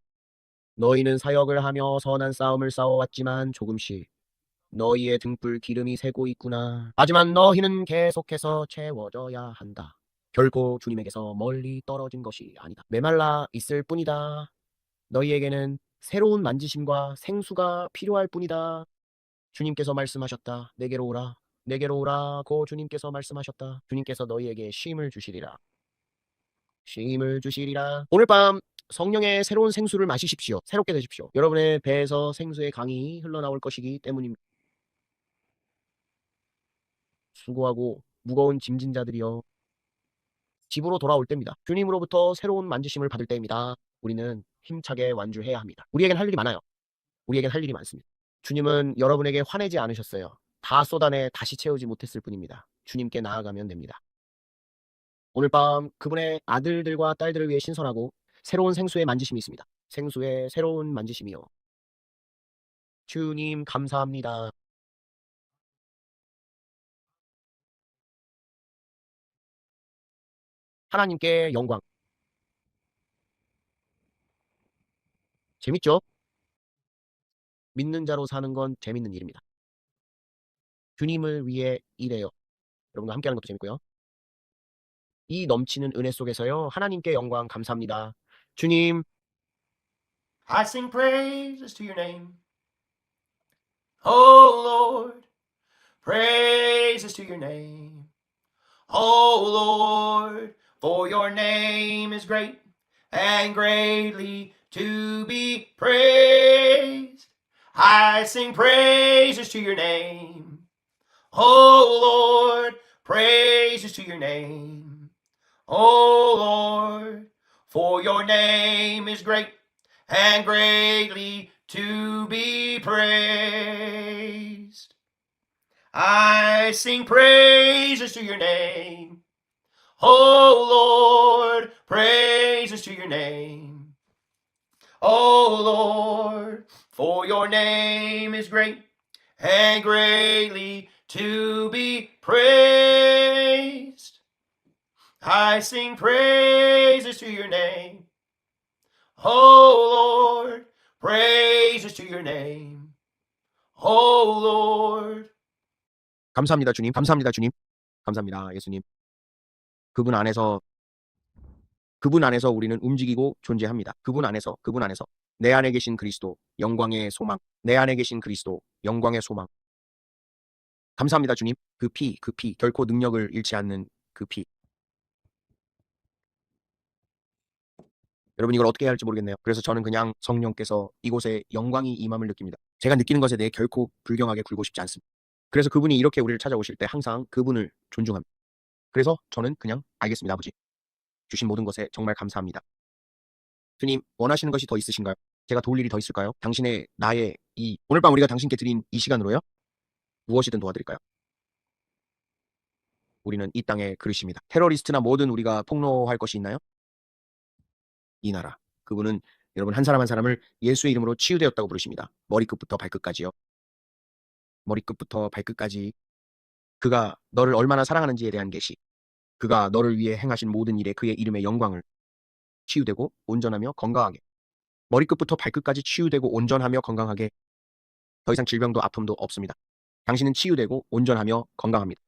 너희는 사역을 하며 선한 싸움을 싸워왔지만 조금씩 너희의 등불 기름이 새고 있구나. 하지만 너희는 계속해서 채워져야 한다. 결코 주님에게서 멀리 떨어진 것이 아니다. 메말라 있을 뿐이다. 너희에게는 새로운 만지심과 생수가 필요할 뿐이다. 주님께서 말씀하셨다. 내게로 오라. 내게로 오라고 주님께서 말씀하셨다. 주님께서 너희에게 쉼을 주시리라. 쉼을 주시리라. 오늘 밤 성령의 새로운 생수를 마시십시오. 새롭게 되십시오. 여러분의 배에서 생수의 강이 흘러나올 것이기 때문입니다. 수고하고 무거운 짐진 자들이여, 집으로 돌아올 때입니다. 주님으로부터 새로운 만지심을 받을 때입니다. 우리는 힘차게 완주해야 합니다. 우리에겐 할 일이 많아요. 우리에겐 할 일이 많습니다. 주님은 여러분에게 화내지 않으셨어요. 다 쏟아내 다시 채우지 못했을 뿐입니다. 주님께 나아가면 됩니다. 오늘 밤 그분의 아들들과 딸들을 위해 신선하고 새로운 생수의 만지심이 있습니다. 생수의 새로운 만지심이요. 주님 감사합니다. 하나님께 영광. 재밌죠? 믿는 자로 사는 건 재밌는 일입니다. 주님을 위해 일해요. 여러분과 함께하는 것도 재밌고요. 이 넘치는 은혜 속에서요. 하나님께 영광 감사합니다. 주님, I sing praises to your name. Oh Lord, praises to your name. Oh Lord, for your name is great and greatly to be praised. I sing praises to your name. Oh Lord, praises to your name. Oh Lord, for your name is great and greatly to be praised. I sing praises to your name. Oh Lord, praises to your name. Oh Lord, for your name is great and greatly to be praised. I sing praises to your name. Oh Lord, praises to your name. Oh Lord. 감사합니다, 주님. 감사합니다, 주님. 감사합니다, 예수님. 그분 안에서 우리는 움직이고 존재합니다. 그분 안에서 내 안에 계신 그리스도, 영광의 소망. 내 안에 계신 그리스도, 영광의 소망. 감사합니다, 주님. 그 피, 결코 능력을 잃지 않는 그 피. 여러분 이걸 어떻게 해야 할지 모르겠네요. 그래서 저는 그냥 성령께서 이곳에 영광이 임함을 느낍니다. 제가 느끼는 것에 대해 결코 불경하게 굴고 싶지 않습니다. 그래서 그분이 이렇게 우리를 찾아오실 때 항상 그분을 존중합니다. 그래서 저는 그냥 알겠습니다, 아버지. 주신 모든 것에 정말 감사합니다. 주님, 원하시는 것이 더 있으신가요? 제가 도울 일이 더 있을까요? 당신의 나의 오늘 밤 우리가 당신께 드린 이 시간으로요. 무엇이든 도와드릴까요? 우리는 이 땅의 그릇입니다. 테러리스트나 뭐든 우리가 폭로할 것이 있나요? 이 나라. 그분은 여러분 한 사람 한 사람을 예수의 이름으로 치유되었다고 부르십니다. 머리끝부터 발끝까지요. 머리끝부터 발끝까지. 그가 너를 얼마나 사랑하는지에 대한 계시. 그가 너를 위해 행하신 모든 일에 그의 이름의 영광을. 치유되고 온전하며 건강하게. 머리끝부터 발끝까지 치유되고 온전하며 건강하게. 더 이상 질병도 아픔도 없습니다. 당신은 치유되고 온전하며 건강합니다.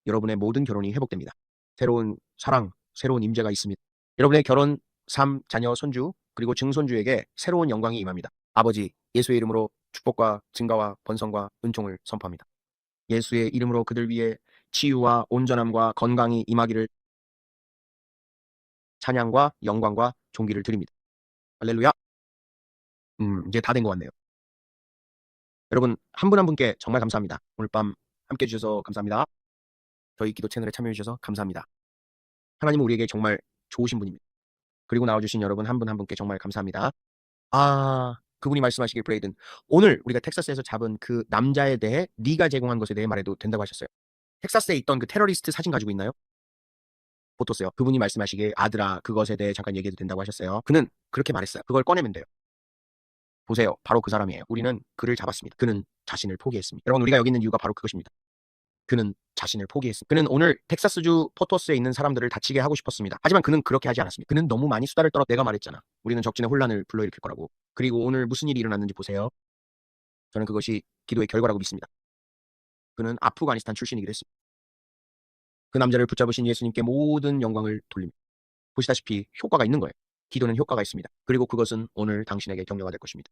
여러분의 모든 결혼이 회복됩니다. 새로운 사랑, 새로운 임재가 있습니다. 여러분의 결혼, 삶, 자녀, 손주, 그리고 증손주에게 새로운 영광이 임합니다. 아버지, 예수의 이름으로 축복과 증가와 번성과 은총을 선포합니다. 예수의 이름으로 그들 위해 치유와 온전함과 건강이 임하기를 찬양과 영광과 존귀를 드립니다. 할렐루야. 이제 다 된 것 같네요. 여러분 한 분 한 분께 정말 감사합니다. 오늘 밤 함께 해주셔서 감사합니다. 저희 기도 채널에 참여해 주셔서 감사합니다. 하나님은 우리에게 정말 좋으신 분입니다. 그리고 나와주신 여러분 한 분 한 분께 정말 감사합니다. 그분이 말씀하시길 브레이든 오늘 우리가 텍사스에서 잡은 그 남자에 대해 네가 제공한 것에 대해 말해도 된다고 하셨어요. 텍사스에 있던 그 테러리스트 사진 가지고 있나요? 포토스요. 그분이 말씀하시길 아들아 그것에 대해 잠깐 얘기해도 된다고 하셨어요. 그는 그렇게 말했어요. 그걸 꺼내면 돼요. 보세요. 바로 그 사람이에요. 우리는 그를 잡았습니다. 그는 자신을 포기했습니다. 여러분 우리가 여기 있는 이유가 바로 그것입니다. 그는 자신을 포기했습니다. 그는 오늘 텍사스주 포토스에 있는 사람들을 다치게 하고 싶었습니다. 하지만 그는 그렇게 하지 않았습니다. 그는 너무 많이 수다를 떨어 내가 말했잖아. 우리는 적진의 혼란을 불러일으킬 거라고. 그리고 오늘 무슨 일이 일어났는지 보세요. 저는 그것이 기도의 결과라고 믿습니다. 그는 아프가니스탄 출신이기도 했습니다. 그 남자를 붙잡으신 예수님께 모든 영광을 돌립니다. 보시다시피 효과가 있는 거예요. 기도는 효과가 있습니다. 그리고 그것은 오늘 당신에게 격려가 될 것입니다.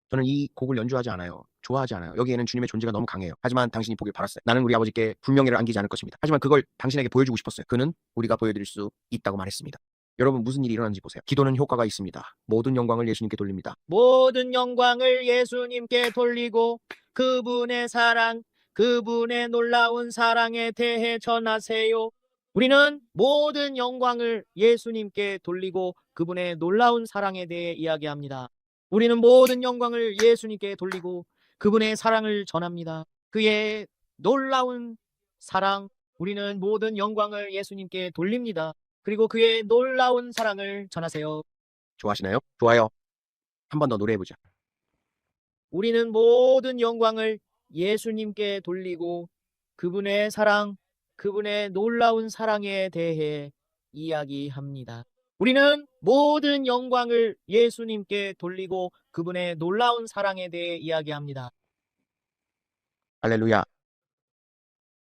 저는 이 곡을 연주하지 않아요. 좋아하지 않아요. 여기에는 주님의 존재가 너무 강해요. 하지만 당신이 보길 바랐어요. 나는 우리 아버지께 불명예를 안기지 않을 것입니다. 하지만 그걸 당신에게 보여주고 싶었어요. 그는 우리가 보여드릴 수 있다고 말했습니다. 여러분 무슨 일이 일어났는지 보세요. 기도는 효과가 있습니다. 모든 영광을 예수님께 돌립니다. 모든 영광을 예수님께 돌리고 그분의 사랑, 그분의 놀라운 사랑에 대해 전하세요. 우리는 모든 영광을 예수님께 돌리고 그분의 놀라운 사랑에 대해 이야기합니다. 우리는 모든 영광을 예수님께 돌리고 그분의 사랑을 전합니다. 그의 놀라운 사랑, 우리는 모든 영광을 예수님께 돌립니다. 그리고 그의 놀라운 사랑을 전하세요. 좋아하시나요? 좋아요. 한 번 더 노래해보자. 우리는 모든 영광을 예수님께 돌리고 그분의 사랑, 그분의 놀라운 사랑에 대해 이야기합니다. 우리는 모든 영광을 예수님께 돌리고 그분의 놀라운 사랑에 대해 이야기합니다. 할렐루야.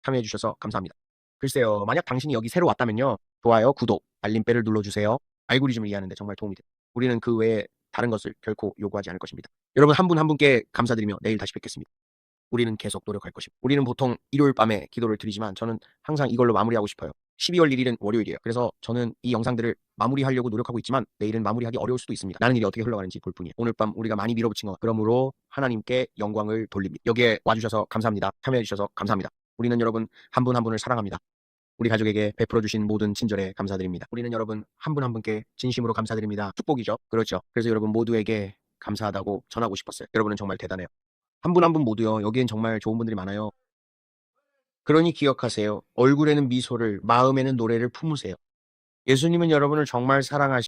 참여해주셔서 감사합니다. 글쎄요, 만약 당신이 여기 새로 왔다면요. 좋아요, 구독, 알림벨을 눌러주세요. 알고리즘을 이해하는데 정말 도움이 돼요. 우리는 그 외에 다른 것을 결코 요구하지 않을 것입니다. 여러분 한 분 한 분께 감사드리며 내일 다시 뵙겠습니다. 우리는 계속 노력할 것입니다. 우리는 보통 일요일 밤에 기도를 드리지만 저는 항상 이걸로 마무리하고 싶어요. 12월 1일은 월요일이에요. 그래서 저는 이 영상들을 마무리하려고 노력하고 있지만 내일은 마무리하기 어려울 수도 있습니다. 나는 일이 어떻게 흘러가는지 볼 뿐이에요. 오늘 밤 우리가 많이 밀어붙인 것 그러므로 하나님께 영광을 돌립니다. 여기에 와주셔서 감사합니다. 참여해주셔서 감사합니다. 우리는 여러분 한 분 한 분을 사랑합니다. 우리 가족에게 베풀어주신 모든 친절에 감사드립니다. 우리는 여러분 한 분 한 분께 진심으로 감사드립니다. 축복이죠. 그렇죠. 그래서 여러분 모두에게 감사하다고 전하고 싶었어요. 여러분은 정말 대단해요. 한 분 한 분 모두요. 여기엔 정말 좋은 분들이 많아요. 그러니 기억하세요. 얼굴에는 미소를, 마음에는 노래를 품으세요. 예수님은 여러분을 정말 사랑하시